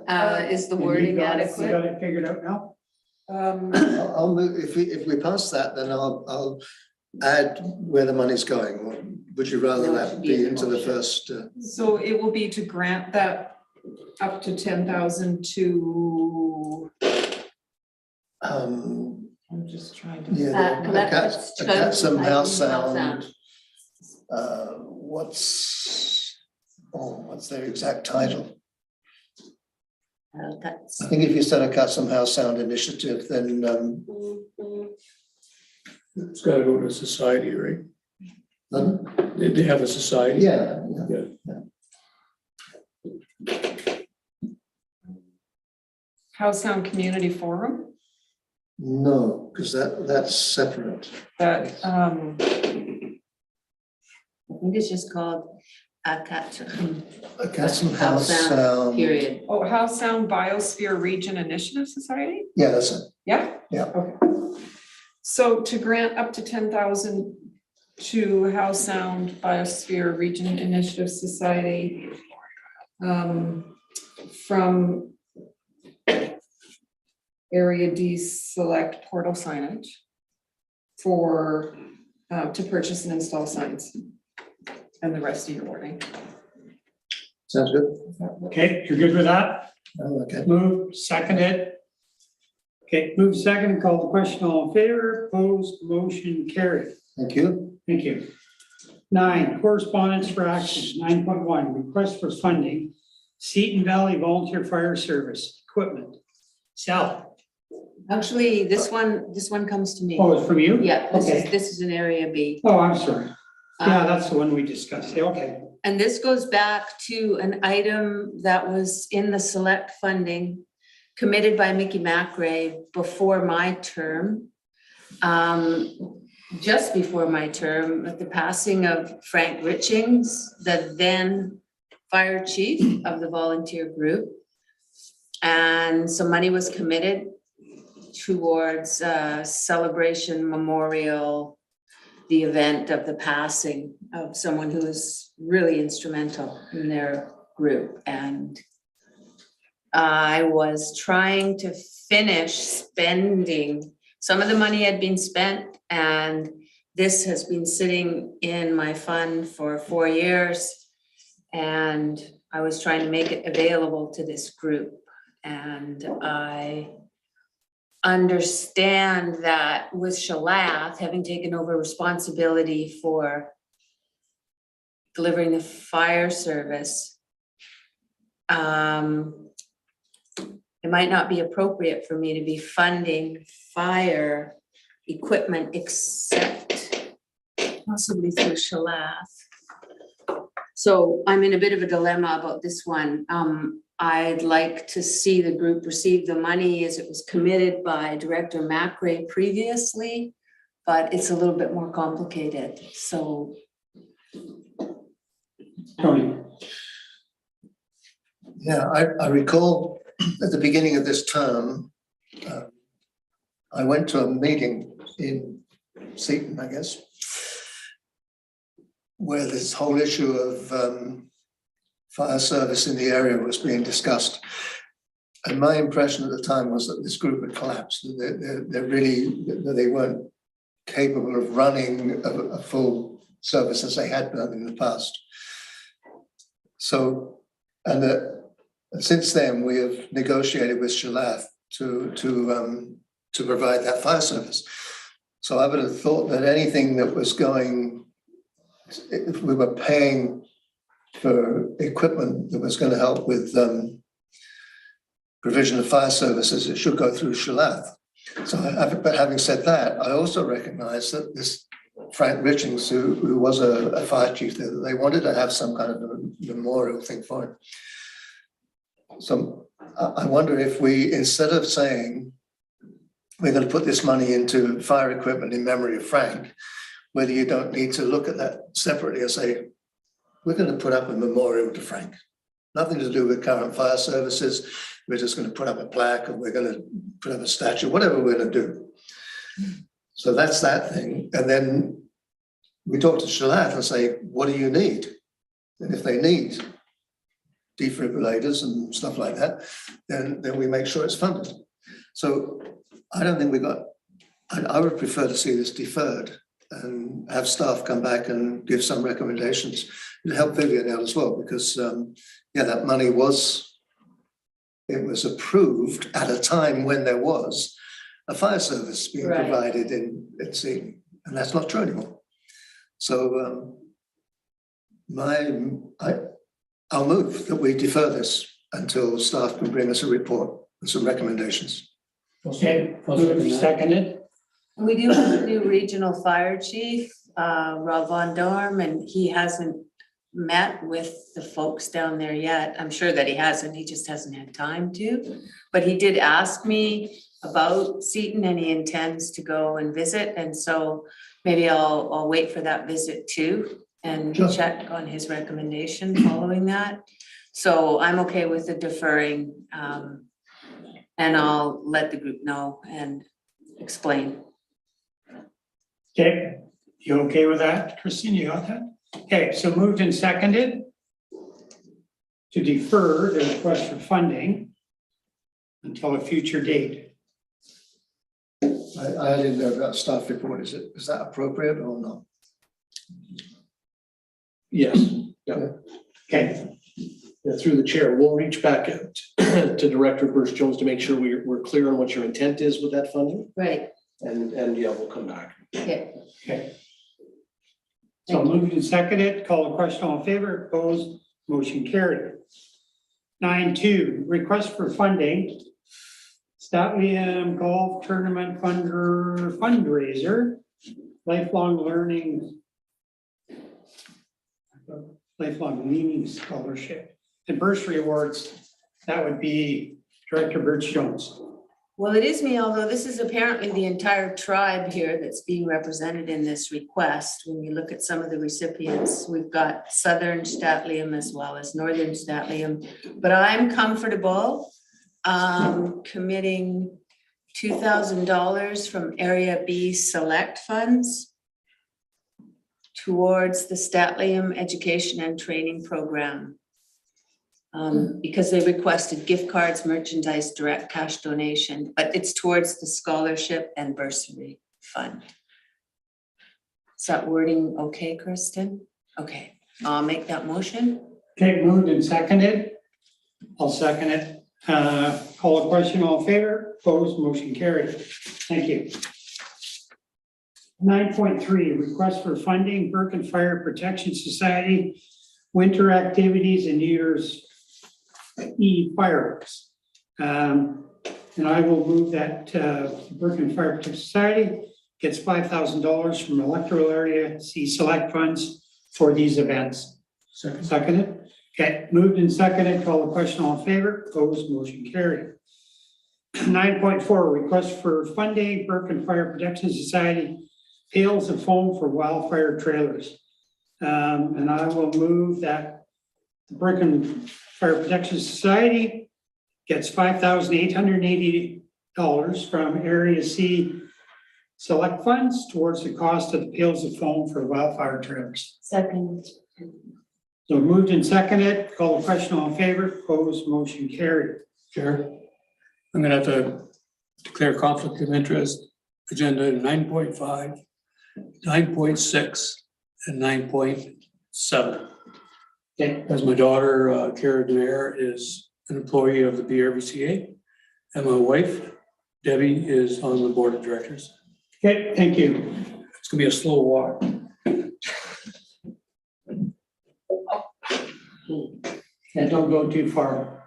Is the And you wording got it- You adequate? got it figured out now? I'll move, if we pass that, then I'll add where the money's going. Or would you rather No, it that should be in be the into the motion. first? So it will be to grant that up to 10,000 to, I'm just trying to. Yeah, the collect a cat some house sound. What's their exact title? That's, I think if you said a Custom House Sound Initiative, then It's gotta go to society, right? um, They have a society. yeah, House Sound Community Forum, no, because that's separate. that, I think it's just called a cat. A Custom House House Sound, Sound. Period. oh, House Sound Biosphere Region Initiative Society? Yeah, that's it. Yeah? Yeah. Okay. So to grant up to 10,000 to House Sound Biosphere Region Initiative Society from Area D select portal signage for, to purchase and install signs. And the rest of your wording. Sounds good. Okay, you're good with that? Oh, okay. Move, seconded. Okay, move second, call the question, all in favor, opposed, motion carried. Thank you. Thank you. 9, correspondence for action, 9.1, request for funding, Seton Valley Volunteer Fire Service equipment. Sal, Actually, this one comes to me. oh, it's from you? Yeah, Okay. this is an Area B. Oh, I'm sorry. Yeah, Um, that's the one we discussed. Yeah, okay. And this goes back to an item that was in the select funding committed by Mickey McRae before my term. Just before my term, at the passing of Frank Richings, the then fire chief of the volunteer group. And some money was committed towards celebration memorial, the event of the passing of someone who was really instrumental in their group. And I was trying to finish spending, some of the money had been spent, and this has been sitting in my fund for 4 years. And I was trying to make it available to this group. And I understand that with Shalath having taken over responsibility for delivering the fire service, it might not be appropriate for me to be funding fire equipment except possibly through Shalath. So I'm in a bit of a dilemma about this one. I'd like to see the group receive the money as it was committed by Director McRae previously, but it's a little bit more complicated, so. Tony, Yeah, I recall at the beginning of this term, I went to a meeting in Seton, I guess, where this whole issue of fire service in the area was being discussed. And my impression at the time was that this group had collapsed. They weren't capable of running a full service as they had done in the past. So, and since then we have negotiated with Shalath to provide that fire service. So I would have thought that anything that was going, if we were paying for equipment that was going to help with provision of fire services, it should go through Shalath. So, but having said that, I also recognize that this Frank Richings, who was a fire chief there, they wanted to have some kind of a memorial thing for him. So I wonder if we, instead of saying we're going to put this money into fire equipment in memory of Frank, whether you don't need to look at that separately and say, we're going to put up a memorial to Frank. Nothing to do with current fire services. We're just going to put up a plaque and we're going to put up a statue, whatever we're going to do. So that's that thing. And then we talk to Shalat and say, what do you need? And if they need defibrillators and stuff like that, then we make sure it's funded. So I don't think I would prefer to see this deferred and have staff come back and give some recommendations to help Vivian out as well, because that money was approved at a time when there was a fire service being Right. provided in Seaton, and that's not true anymore. So I'll move that we defer this until staff can bring us a report and some recommendations. Okay, seconded. We do have a new regional fire chief, Rob Von Dorm, and he hasn't met with the folks down there yet. I'm sure that he hasn't, he just hasn't had time to. But he did ask me about Seaton and he intends to go and visit. And so maybe I'll wait for that visit too and Sure. check on his recommendation following that. So I'm okay with the deferring, and I'll let the group know and explain. Okay, you okay with that? Christine, you got that? Okay, so moved and seconded to defer the request for funding until a future date. I didn't know about staff report. Is that appropriate or not? Yes, Okay, through the chair, we'll reach back out to Director Burst-Jones to make sure we're clear on what your intent is with that funding. Right, And yeah, we'll come back. okay. okay. So moved and seconded, call the question, all in favor, opposed, motion carried. 9.2, request for funding, Statlium Golf Tournament fundraiser, lifelong learning scholarship and bursary awards. That would be Director Burst-Jones. Well, it is me, although this is apparently the entire tribe here that's being represented in this request. When you look at some of the recipients, we've got Southern Statlium as well as Northern Statlium. But I'm comfortable committing $2,000 from Area B select funds towards the Statlium Education and Training Program. Because they requested gift cards, merchandise, direct cash donation, but it's towards the scholarship and bursary fund. Is that wording okay, Kristen? Okay, I'll make that motion. Okay, moved and seconded. I'll second it. Call a question, all in favor, opposed, motion carried. Thank you. 9.3, request for funding, Burke Fire Protection Society, winter activities and New Year's Eve fireworks. And I will move that Burke Fire Protection Society gets $5,000 from Electoral Area C select funds for these events. Seconded. Okay, moved and seconded, call the question, all in favor, opposed, motion carried. 9.4, request for funding, Burke Fire Protection Society, pails of foam for wildfire trailers. And I will move that the Burke Fire Protection Society gets $5,880 from Area C select funds towards the cost of the pails of foam for wildfire trailers. Second. So moved and seconded, call the question, all in favor, opposed, motion carried. Chair, I'm gonna have to declare conflict of interest, agenda 9.5, 9.6, and 9.7. Okay, As my daughter, Kara Demaire, is an employee of the BRVCA, and my wife, Debbie, is on the board of directors. okay, thank you. It's gonna be a slow walk. And don't go too far.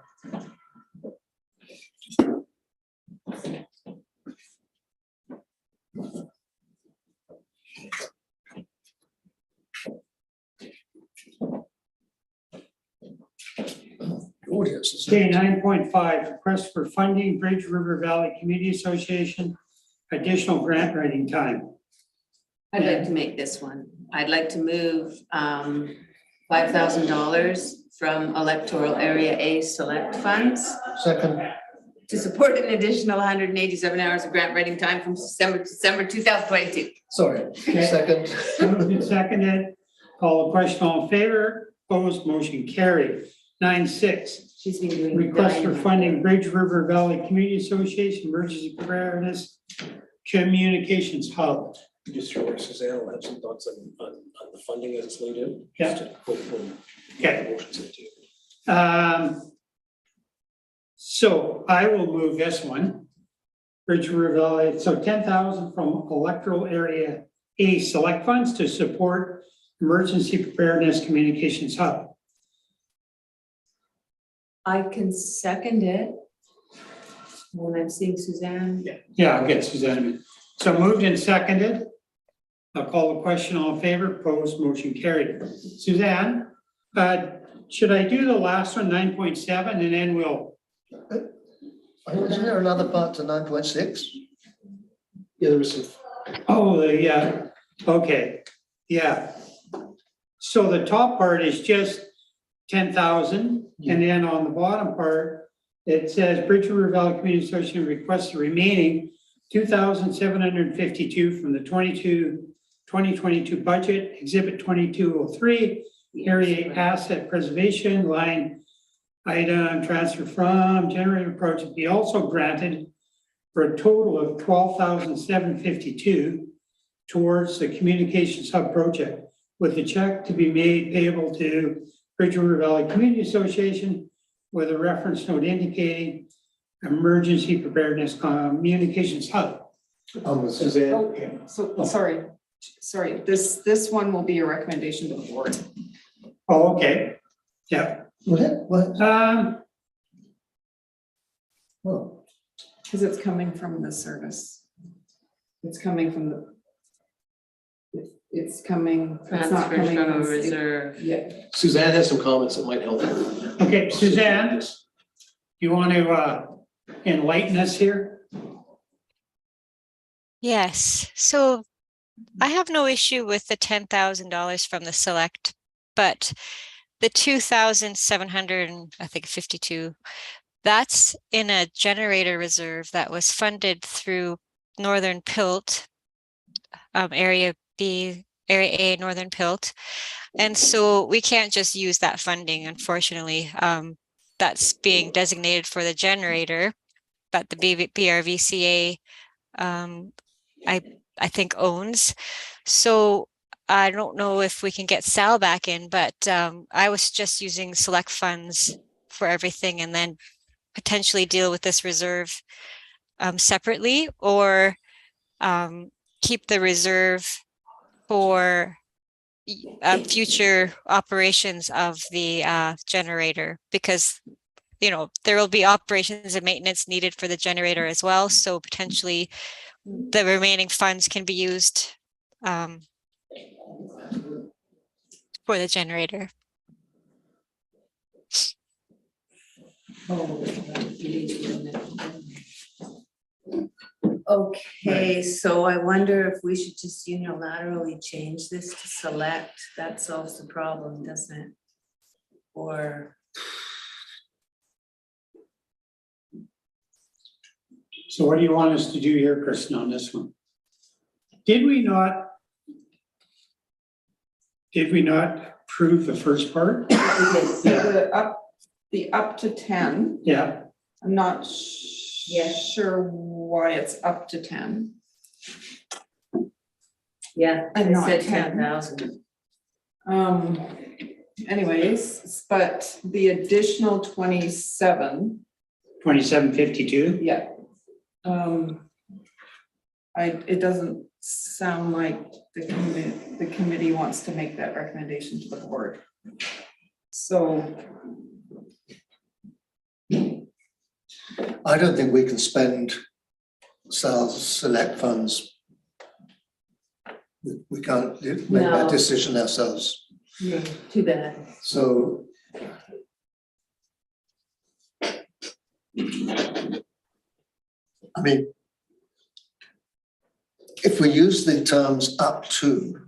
Oh, yes. Okay, 9.5, request for funding, Bridge River Valley Community Association, additional grant writing time. I'd like to make this one. I'd like to move $5,000 from Electoral Area A Select Funds Second, to support an additional 187 hours of grant writing time from December 2022. sorry, second. Moved and seconded. Call the question, all in favor, opposed, motion carried. 9.6, She's been doing. request for dynamite funding, work. Bridge River Valley Community Association, Emergency Preparedness Communications Hub. Just throw it, Suzanne will have some thoughts on the funding as it's laid out. Yeah. Just to quote from Okay. motions into it. So I will move this one. Bridge River Valley, so 10,000 from Electoral Area A Select Funds to support Emergency Preparedness Communications Hub. I can second it. When I'm seeing Suzanne. Yeah, I'll get Suzanne in. So moved and seconded. I'll call the question, all in favor, opposed, motion carried. Suzanne, should I do the last one, 9.7, and then we'll, Isn't there another part to 9.6? Yeah, there was some, oh, yeah, okay, yeah. So the top part is just 10,000, and then on the bottom part, it says Bridge River Valley Community Association requests the remaining 2,752 from the 2022 budget, Exhibit 2203, Area Asset Preservation Line Item Transfer from Generator Project be also granted for a total of 12,752 towards the Communications Hub project, with the check to be made payable to Bridge River Valley Community Association with a reference note indicating Emergency Preparedness Communications Hub. Suzanne, Okay, so, sorry, this one will be a recommendation to the board. Oh, okay, yeah. What? Well, Because it's coming from the service. It's coming from the. It's coming. It's not Transfer coming from a as- reserve. Yeah, Suzanne has some comments that might help. Okay, Suzanne, you want to enlighten us here? Yes, so I have no issue with the $10,000 from the select, but the 2,700 and I think 52, that's in a generator reserve that was funded through Northern Pilt, Area B, Area A, Northern Pilt. And so we can't just use that funding, unfortunately. That's being designated for the generator, but the BRVCA, I think owns. So I don't know if we can get Sal back in, but I was just using select funds for everything and then potentially deal with this reserve separately, or keep the reserve for future operations of the generator, because there will be operations and maintenance needed for the generator as well. So potentially the remaining funds can be used for the generator. Okay, so I wonder if we should just unilaterally change this to select. That solves the problem, doesn't it? Or, So what do you want us to do here, Kristen, on this one? Did we not approve the first part? the up to 10, Yeah, I'm not Yes. sure why it's up to 10. yeah, And I not said 10. 10,000. Anyways, but the additional 27, 2752. yeah. It doesn't sound like the committee wants to make that recommendation to the board. So, I don't think we can spend Sal's select funds. We can't make that No. decision ourselves. Too bad. So I mean, if we use the terms up to,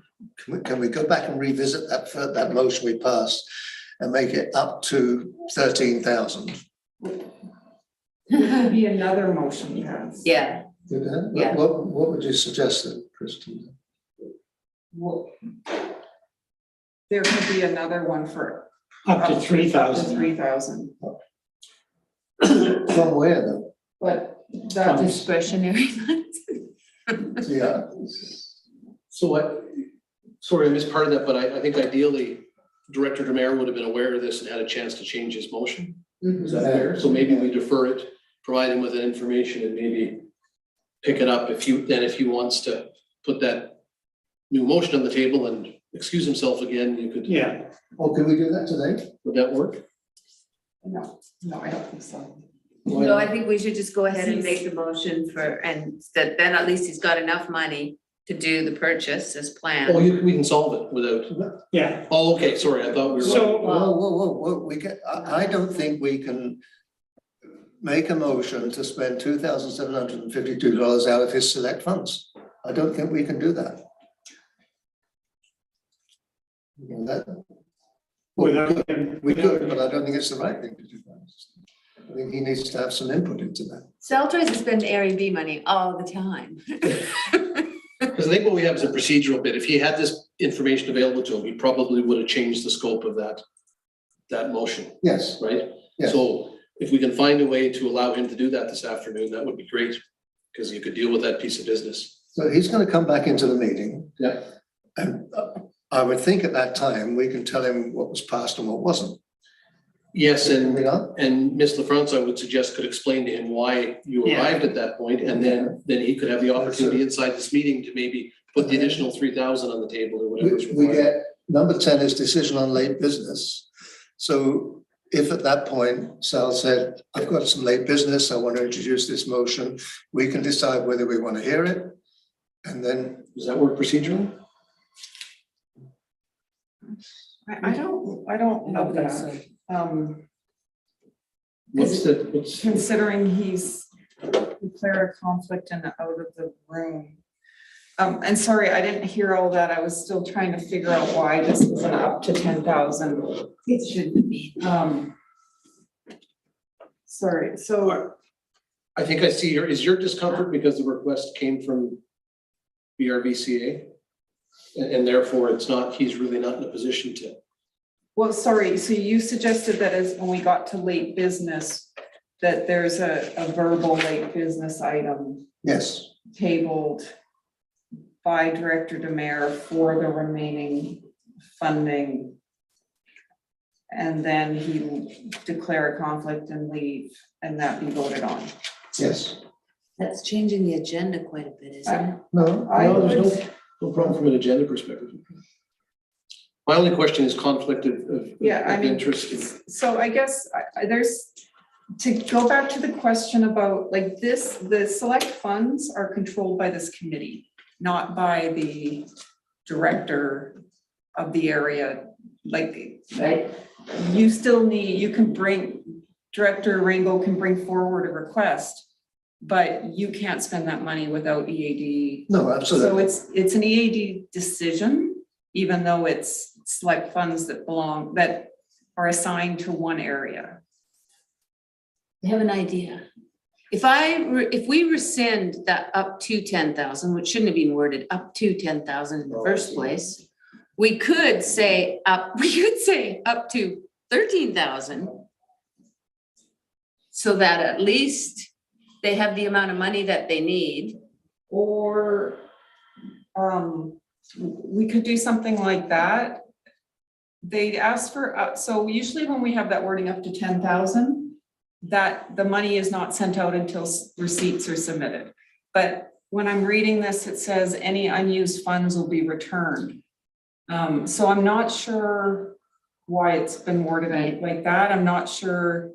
can we go back and revisit that motion we passed and make it up to 13,000? There could be another motion passed. Yeah, Yeah. What would you suggest then, Kristen? Well, there could be another one for Up to 3,000. 3,000, From where though? but that is, discretionary funds. Yeah, So what, sorry, I missed part of that, but I think ideally Director Demare would have been aware of this and had a chance to change his motion. Is that fair? So maybe we defer it, provide him with that information and maybe pick it up if he wants to put that new motion on the table and excuse himself again, you could. Yeah, oh, can we do that today? Would that work? no, I don't think so. No, I think we should just go ahead and make the motion for, and that then at least he's got enough money to do the purchase as Oh, planned. we can solve it without, yeah. oh, okay, sorry, I thought we were. So, Whoa, I don't think we can make a motion to spend $2,752 out of his select funds. I don't think we can do that. You know that? We could, but I don't think it's the right thing to do. I think he needs to have some input into that. Sal tries to spend Airbnb money all the time. Because I think what we have is a procedural bit. If he had this information available to him, he probably would have changed the scope of that motion, Yes, right? yes. So if we can find a way to allow him to do that this afternoon, that would be great, because you could deal with that piece of business. So he's going to come back into the meeting. Yeah. And I would think at that time, we can tell him what was passed and what wasn't. Yes, Can we not? and Ms. LaFrance, I would suggest, could explain to him why you Yeah. arrived at that point, and then he could have the opportunity inside this meeting to maybe put the additional 3,000 on the table or whatever is We required. get, number 10 is decision on late business. So if at that point Sal said, I've got some late business, I want to introduce this motion, we can decide whether we want to hear it. And then, Does that work procedurally? I don't know that. Considering he's declared a conflict and out of the room. And sorry, I didn't hear all that. I was still trying to figure out why this wasn't up to 10,000. It shouldn't be. Sorry, so I think I see is your discomfort because the request came from BRVCA? And therefore he's really not in a position to. well, sorry, so you suggested that as when we got to late business, that there's a verbal late business item yes, tabled by Director Demare for the remaining funding. And then he declare a conflict and leave, and that be voted on. yes. That's changing the agenda quite a bit, isn't it? No, No, there's no problem from an agenda perspective. My only question is conflict of Yeah, I mean, interest. so I guess there's, to go back to the question about like this, the select funds are controlled by this committee, not by the director of the area. Like, Right. you still need, you can bring, Director Rainbow can bring forward a request, but you can't spend that money without EAD. no, absolutely. So it's an EAD decision, even though it's select funds that are assigned to one area. I have an idea. If we rescind that up to 10,000, which shouldn't have been worded up to 10,000 in the first place, we could say up to 13,000. So that at least they have the amount of money that they need. Or we could do something like that. They'd ask for, so usually when we have that wording up to 10,000, that the money is not sent out until receipts are submitted. But when I'm reading this, it says any unused funds will be returned. So I'm not sure why it's been worded like that. I'm not sure.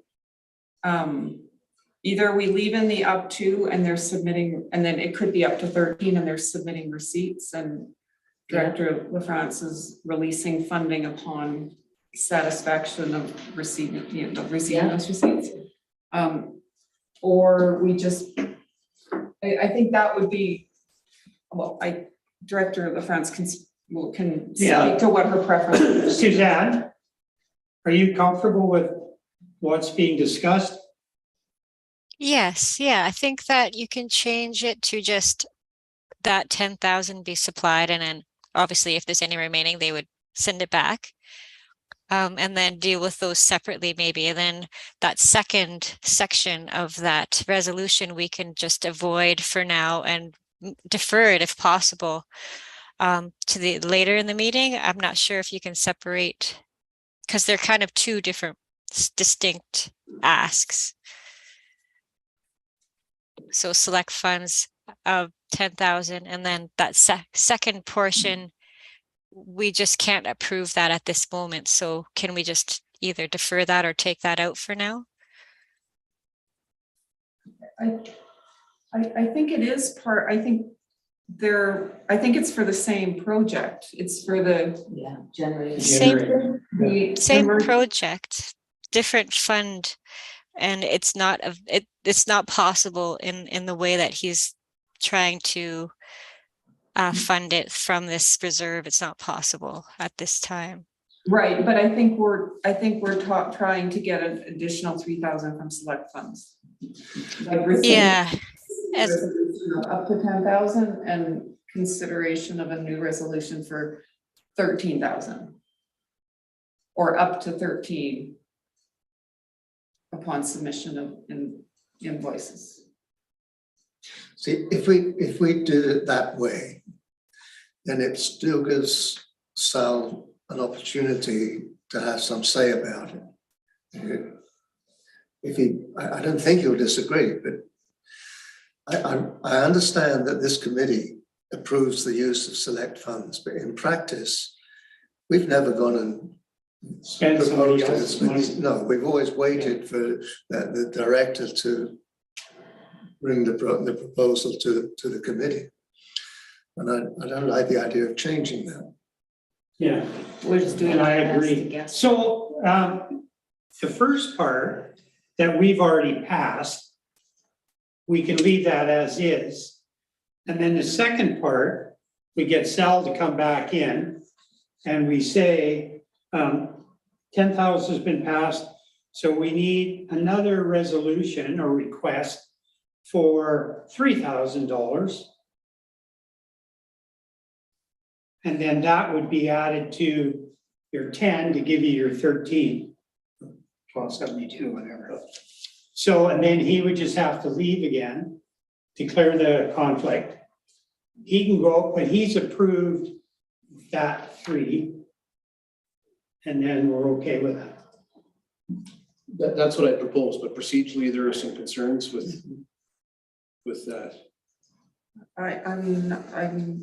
Either we leave in the up to and they're submitting, and then it could be up to 13 and they're submitting receipts, and Director LaFrance is releasing funding upon satisfaction of receiving those receipts. Or we just I think that would be, well, Director of the Fence can speak to what her preference is. Suzanne, are you comfortable with what's being discussed? Yes, yeah, I think that you can change it to just that 10,000 be supplied, and then obviously if there's any remaining, they would send it back. And then deal with those separately maybe, and then that second section of that resolution we can just avoid for now and defer it if possible to the later in the meeting. I'm not sure if you can separate, because they're kind of two different distinct asks. So select funds of 10,000, and then that second portion, we just can't approve that at this moment. So can we just either defer that or take that out for now? I think it is part, I think it's for the same project. It's for the. Yeah, generating. Same project, different fund, and it's not it's not possible in the way that he's trying to fund it from this reserve. It's not possible at this time. Right, but I think we're trying to get an additional 3,000 from select funds. Like Yeah. Up to 10,000 and consideration of a new resolution for 13,000. Or up to 13 upon submission of invoices. See, if we do it that way, then it still gives Sal an opportunity to have some say about it. I don't think he'll disagree, but I understand that this committee approves the use of select funds, but in practice, we've never gone and Spend somebody proposed else's it. money. No, we've always waited for the director to bring the proposal to the committee. And I don't like the idea of changing that. Yeah, We're just doing and I our best to agree. guess. So the first part that we've already passed, we can leave that as is. And then the second part, we get Sal to come back in and we say, 10,000 has been passed. So we need another resolution or request for $3,000. And then that would be added to your 10 to give you your 13, 1272, whatever. So, and then he would just have to leave again, declare the conflict. He can go, but he's approved that 3. And then we're okay with that. That's what I propose, but procedurally, there are some concerns with that.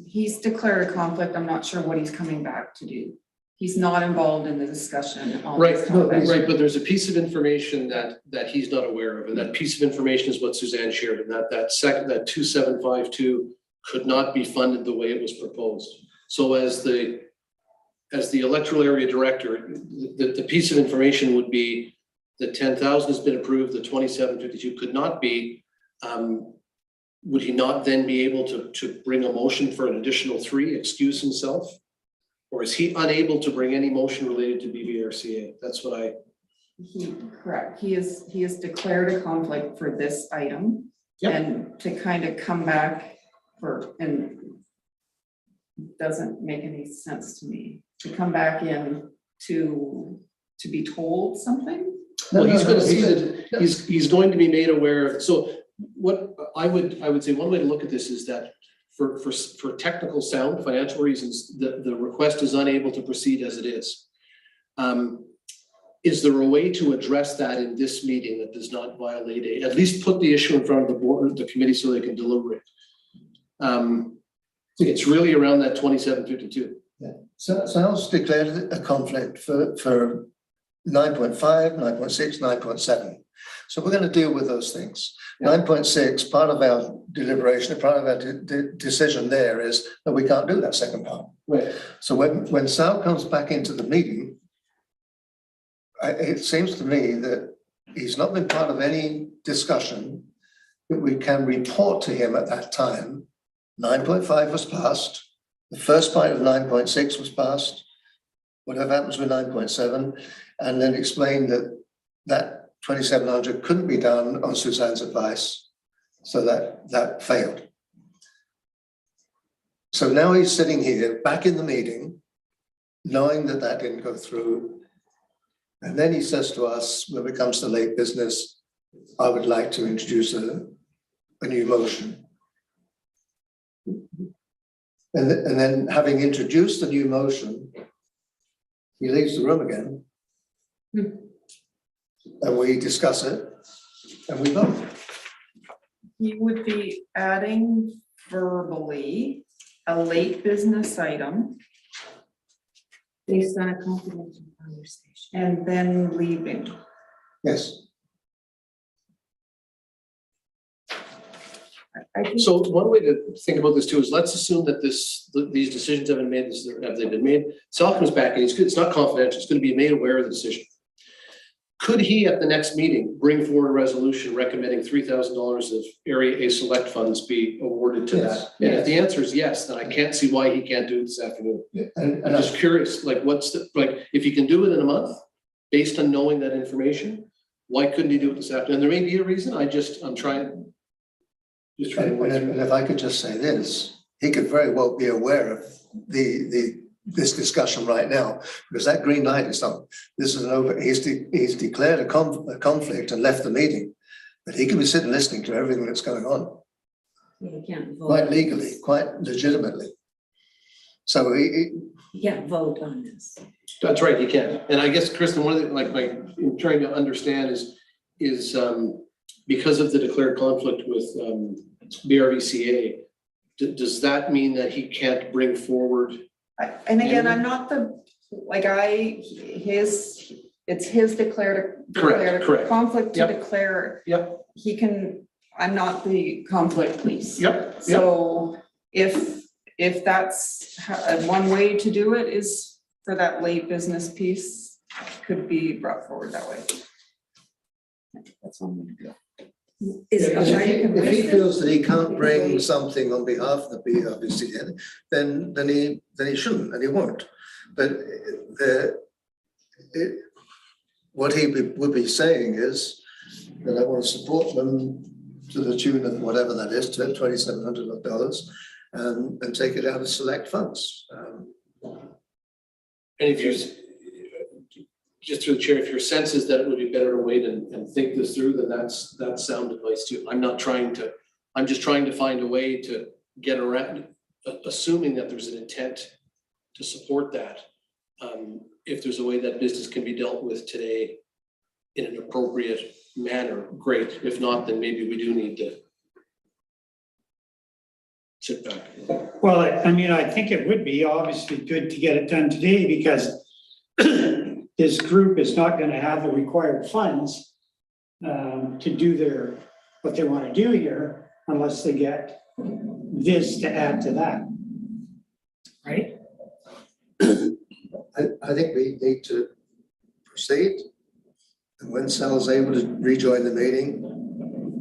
He's declared a conflict. I'm not sure what he's coming back to do. He's not involved in the discussion on this topic. Right, but there's a piece of information that he's not aware of, and that piece of information is what Suzanne shared, and that 2752 could not be funded the way it was proposed. So as the electoral area director, the piece of information would be the 10,000 has been approved, the 2752 could not be. Would he not then be able to bring a motion for an additional 3, excuse himself? Or is he unable to bring any motion related to BVRCA? That's what Correct. He has declared a conflict for this item. Yep. And to kind of come back and doesn't make any sense to me, to come back in to be told something. Well, he's going to see that he's going to be made aware. So what I would say, one way to look at this is that for technical sound financial reasons, the request is unable to proceed as it is. Is there a way to address that in this meeting that does not violate at least put the issue in front of the board, the committee, so they can deliberate? It's really around that 2752. Yeah. So Sal's declared a conflict for 9.5, 9.6, 9.7. So we're going to deal with those things. 9.6, part of our deliberation, part of our decision there is that we can't do that second part. Right. So when Sal comes back into the meeting, it seems to me that he's not been part of any discussion that we can report to him at that time, 9.5 was passed, the first part of 9.6 was passed, whatever happens with 9.7, and then explain that that 2,700 couldn't be done on Suzanne's advice, so that failed. So now he's sitting here back in the meeting, knowing that that didn't go through. And then he says to us, when it comes to late business, I would like to introduce a new motion. And then having introduced the new motion, he leaves the room again. And we discuss it and we vote. You would be adding verbally a late business item Based on a confidential conversation. and then leaving. Yes. I think So one way to think about this too is let's assume that these decisions have been made, have they been made? Sal comes back and it's not confidential, it's gonna be made aware of the decision. Could he at the next meeting bring forward a resolution recommending $3,000 of Area A select funds be awarded to Yes, that? And if the answer is yes, then I can't see why he can't do it this afternoon. And I'm just curious, like if he can do it in a month, based on knowing that information, why couldn't he do it this afternoon? And there may be a reason, I'm trying. Just trying to work through. And if I could just say this, he could very well be aware of this discussion right now, because that green light is on. This is he's declared a conflict and left the meeting, but he could be sitting listening to everything that's going on, You can't vote. quite legally, quite legitimately. So You can't vote on this. That's right, he can. And I guess, Kristen, one of the, I'm trying to understand is because of the declared conflict with BRVCA, does that mean that he can't bring forward? And again, I'm not it's his declared Correct. conflict to Yep. declare. Yep. I'm not the conflict police. Yep. So if that's one way to do it is for that late business piece could be brought forward that way. That's one way to do it. if he feels that he can't bring something on behalf of the BRVCA, then he shouldn't and he won't. But what he would be saying is that I want to support them to the tune of whatever that is, to $2,700, and take it out of select funds. And if you, just through the chair, if your sense is that it would be better to wait and think this through, then that's sound advice too. I'm just trying to find a way to get around, assuming that there's an intent to support that. If there's a way that business can be dealt with today in an appropriate manner, great. If not, then maybe we do need to sit back. Well, I mean, I think it would be obviously good to get it done today because this group is not going to have the required funds to do what they want to do here unless they get this to add to that. Right? I think we need to proceed. And when Sal's able to rejoin the meeting,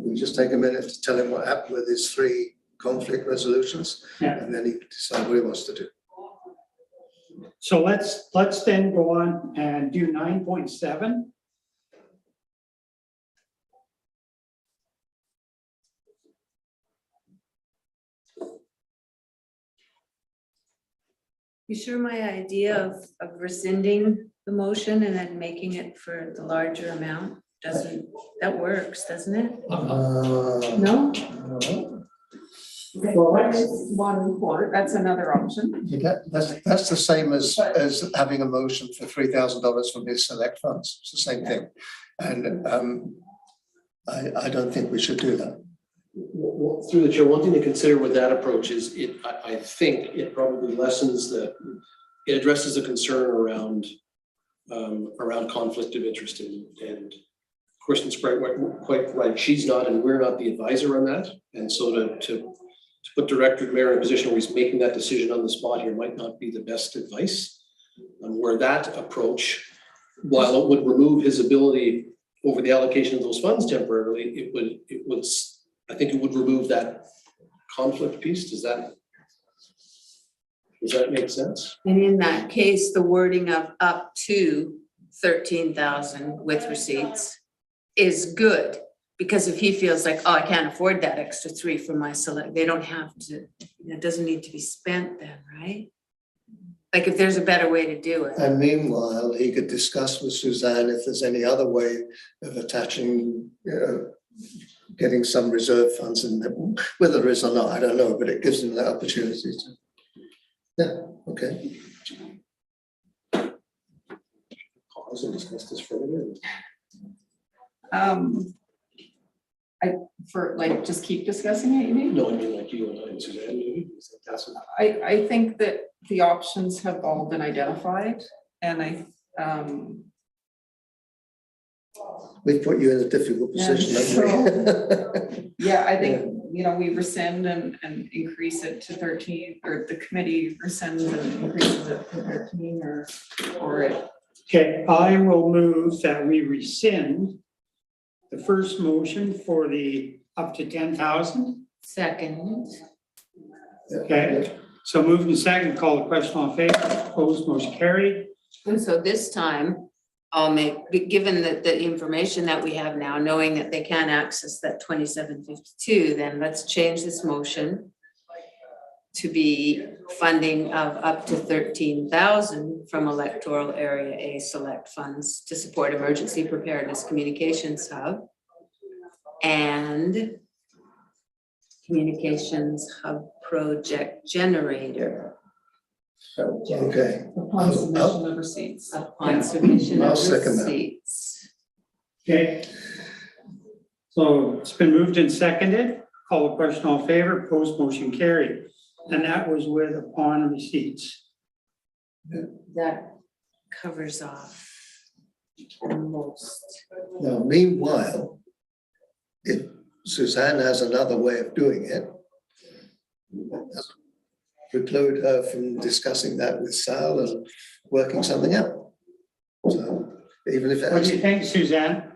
we just take a minute to tell him what happened with his 3 conflict resolutions, Yeah. and then he can decide what he wants to do. So let's then go on and do 9.7. You sure my idea of rescinding the motion and then making it for the larger amount that works, doesn't it? No? Well, that's one report, that's another option. That's the same as having a motion for $3,000 from his select funds. It's the same thing. And I don't think we should do that. Through the chair, one thing to consider with that approach is I think it probably lessens it addresses the concern around conflict of interest and Kristen's quite right. She's not, and we're not the advisor on that. And so to put Director Mayor in a position where he's making that decision on the spot here might not be the best advice. Where that approach, while it would remove his ability over the allocation of those funds temporarily, it would I think it would remove that conflict piece. Does that make sense? And in that case, the wording of up to 13,000 with receipts is good. Because if he feels like, oh, I can't afford that extra 3 for my select, they don't have to, it doesn't need to be spent then, right? Like if there's a better way to do it. And meanwhile, he could discuss with Suzanne if there's any other way of attaching, getting some reserve funds in there. Whether there is or not, I don't know, but it gives him that opportunity to. Yeah, okay. Pause and discuss this further. For like, just keep discussing it, you mean? No, I mean like you and I and Suzanne, maybe. That's what- I think that the options have all been identified, and We've put you in a difficult Yeah, position, haven't we? yeah, I think, you know, we rescind and increase it to 13, or the committee rescinds and increases it to 13, or it. Okay, I will move that we rescind the first motion for the up to 10,000. Second, Okay, so moved and second, call the question on favor, opposed, motion carried. and so this time, I'll given the information that we have now, knowing that they can access that 2752, then let's change this motion to be funding of up to 13,000 from Electoral Area A select funds to support emergency preparedness communications hub and communications hub project generator Okay, Upon submission of receipts. upon submission I'll of second that. receipts. Okay. So it's been moved and seconded, call the question on favor, opposed, motion carried. And that was with upon receipts. That covers off most. now meanwhile, if Suzanne has another way of doing it, doesn't preclude her from discussing that with Sal and working something out. So even if it What do you has, think, Suzanne?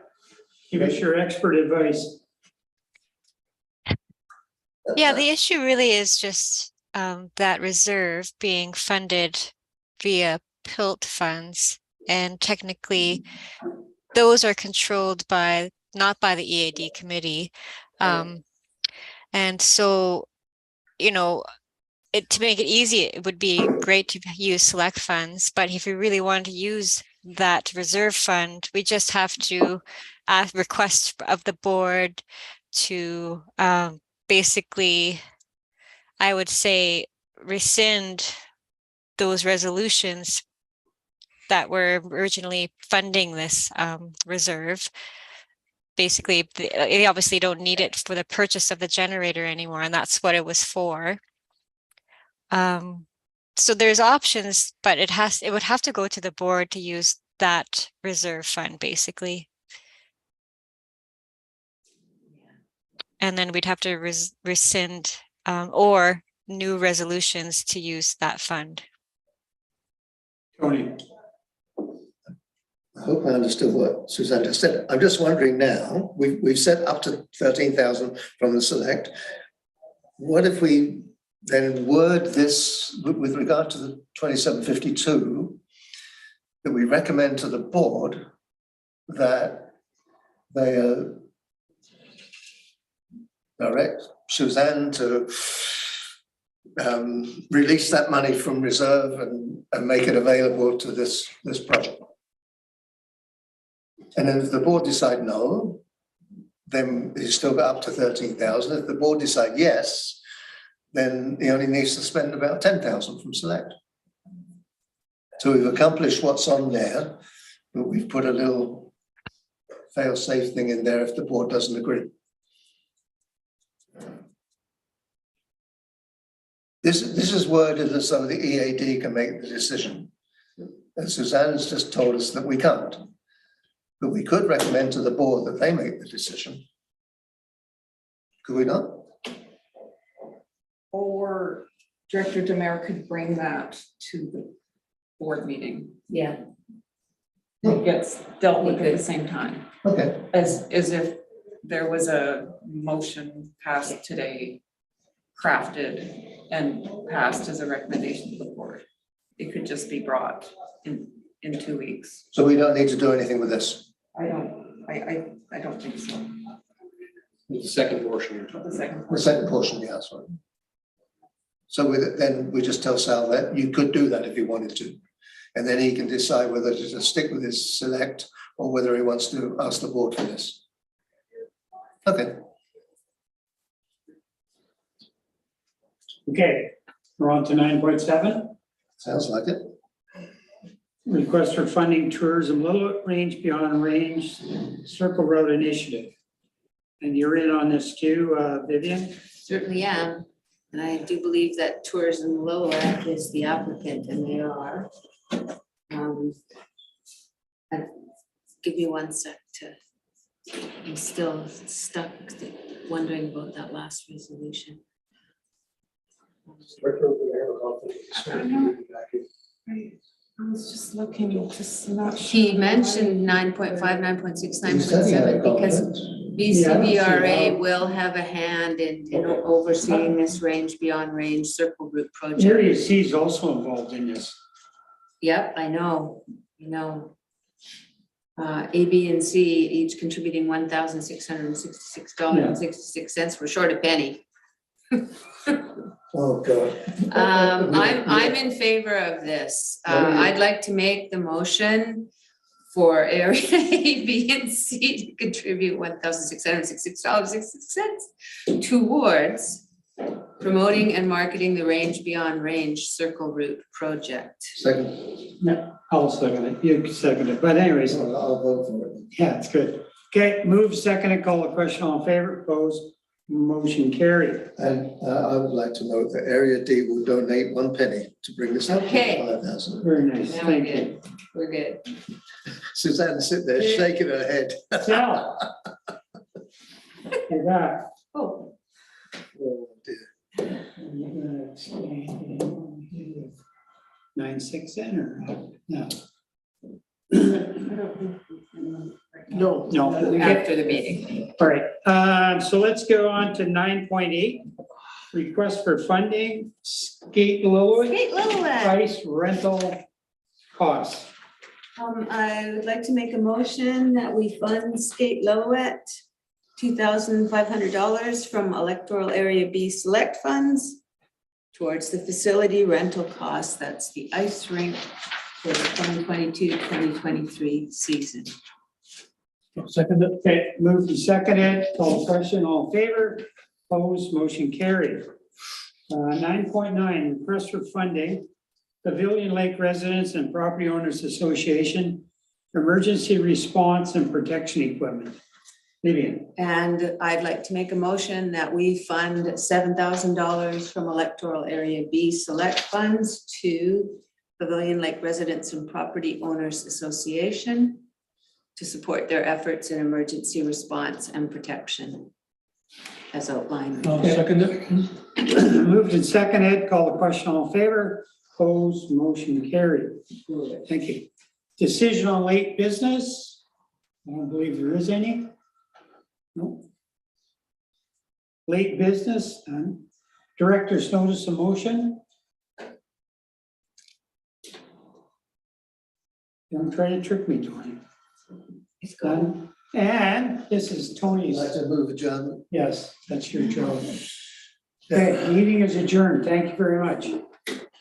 Give us your expert advice. Yeah, the issue really is just that reserve being funded via PILT funds. And technically, those are controlled by, not by the EAD committee. And so, you know, to make it easy, it would be great to use select funds, but if you really want to use that reserve fund, we just have to request of the board to basically, I would say, rescind those resolutions that were originally funding this reserve. Basically, they obviously don't need it for the purchase of the generator anymore, and that's what it was for. So there's options, but it would have to go to the board to use that reserve fund, basically. And then we'd have to rescind or new resolutions to use that fund. Tony, I hope I understood what Suzanne just said. I'm just wondering now, we've set up to 13,000 from the select. What if we then word this with regard to the 2752, that we recommend to the board that they direct Suzanne to release that money from reserve and make it available to this project. And then if the board decide no, then he's still got up to 13,000. If the board decide yes, then he only needs to spend about 10,000 from select. So we've accomplished what's on there, but we've put a little fail-safe thing in there if the board doesn't agree. This is worded as though the EAD can make the decision. And Suzanne's just told us that we can't. But we could recommend to the board that they make the decision. Could we not? Or Director Demare could bring that to the board meeting. Yeah, It gets dealt with at the same time, Okay. as if there was a motion passed today, crafted and passed as a recommendation to the board. It could just be brought in 2 weeks. So we don't need to do anything with this. I don't think so. The second portion you're talking. The second. The second portion, yeah, sorry. So then we just tell Sal that you could do that if you wanted to. And then he can decide whether to just stick with his select or whether he wants to ask the board for this. Okay. Okay, we're on to 9.7. Sounds like it. Request for funding tourism Lillooet Range Beyond Range Circle Road Initiative. And you're in on this too, Vivian? Certainly am, and I do believe that Tourism Lillooet is the applicant, and they are. Give me 1 sec I'm still stuck wondering about that last resolution. I was just looking, just not. He mentioned 9.5, 9.6, He said he had a 9.7 because comment. BCBRA will have a hand in overseeing this range beyond range circle route project. Area C is also involved in this. Yep, I know. A, B, and C each contributing $1,666.66. We're short a penny. Oh, God. I'm in favor of this. I'd like to make the motion for area A, B, and C to contribute $1,666.66 towards promoting and marketing the Range Beyond Range Circle Route project. Second. No, I'll second it. You second it. But anyways, I'll vote for it. yeah, it's good. Okay, move second, call the question. All in favor, opposed, motion carried. And I would like to note that Area D will donate 1 penny to bring this up to Okay. 5,000. Very nice, Now we're thank you. good. We're good. Suzanne sit there shaking her head. Sal. You're back. Oh, Oh, dear. 9.6 in or no? No. No. after the meeting. All right, so let's go on to 9.8. Request for funding, Skate Lillooet, Great Lillooet. price rental costs. I would like to make a motion that we fund Skate Lillooet $2,500 from Electoral Area B Select Funds towards the facility rental costs. That's the ice rink for the 2022-2023 season. Second it. Okay, moved and seconded, call the question, all in favor, opposed, motion carried. 9.9, request for funding, Pavilion Lake Residents and Property Owners Association, emergency response and protection equipment. Vivian. And I'd like to make a motion that we fund $7,000 from Electoral Area B Select Funds to Pavilion Lake Residents and Property Owners Association to support their efforts in emergency response and protection as outlined. I'll second it. Moved and seconded, call the question, all in favor, opposed, motion carried. Thank you. Decision on late business, I don't believe there is any. No. Late business, none. Director's notice of motion. Don't try to trick me, Tony. It's gone. And this is Tony's. I'd like to move adjournment. Yes, that's your job. Okay, meeting is adjourned. Thank you very much.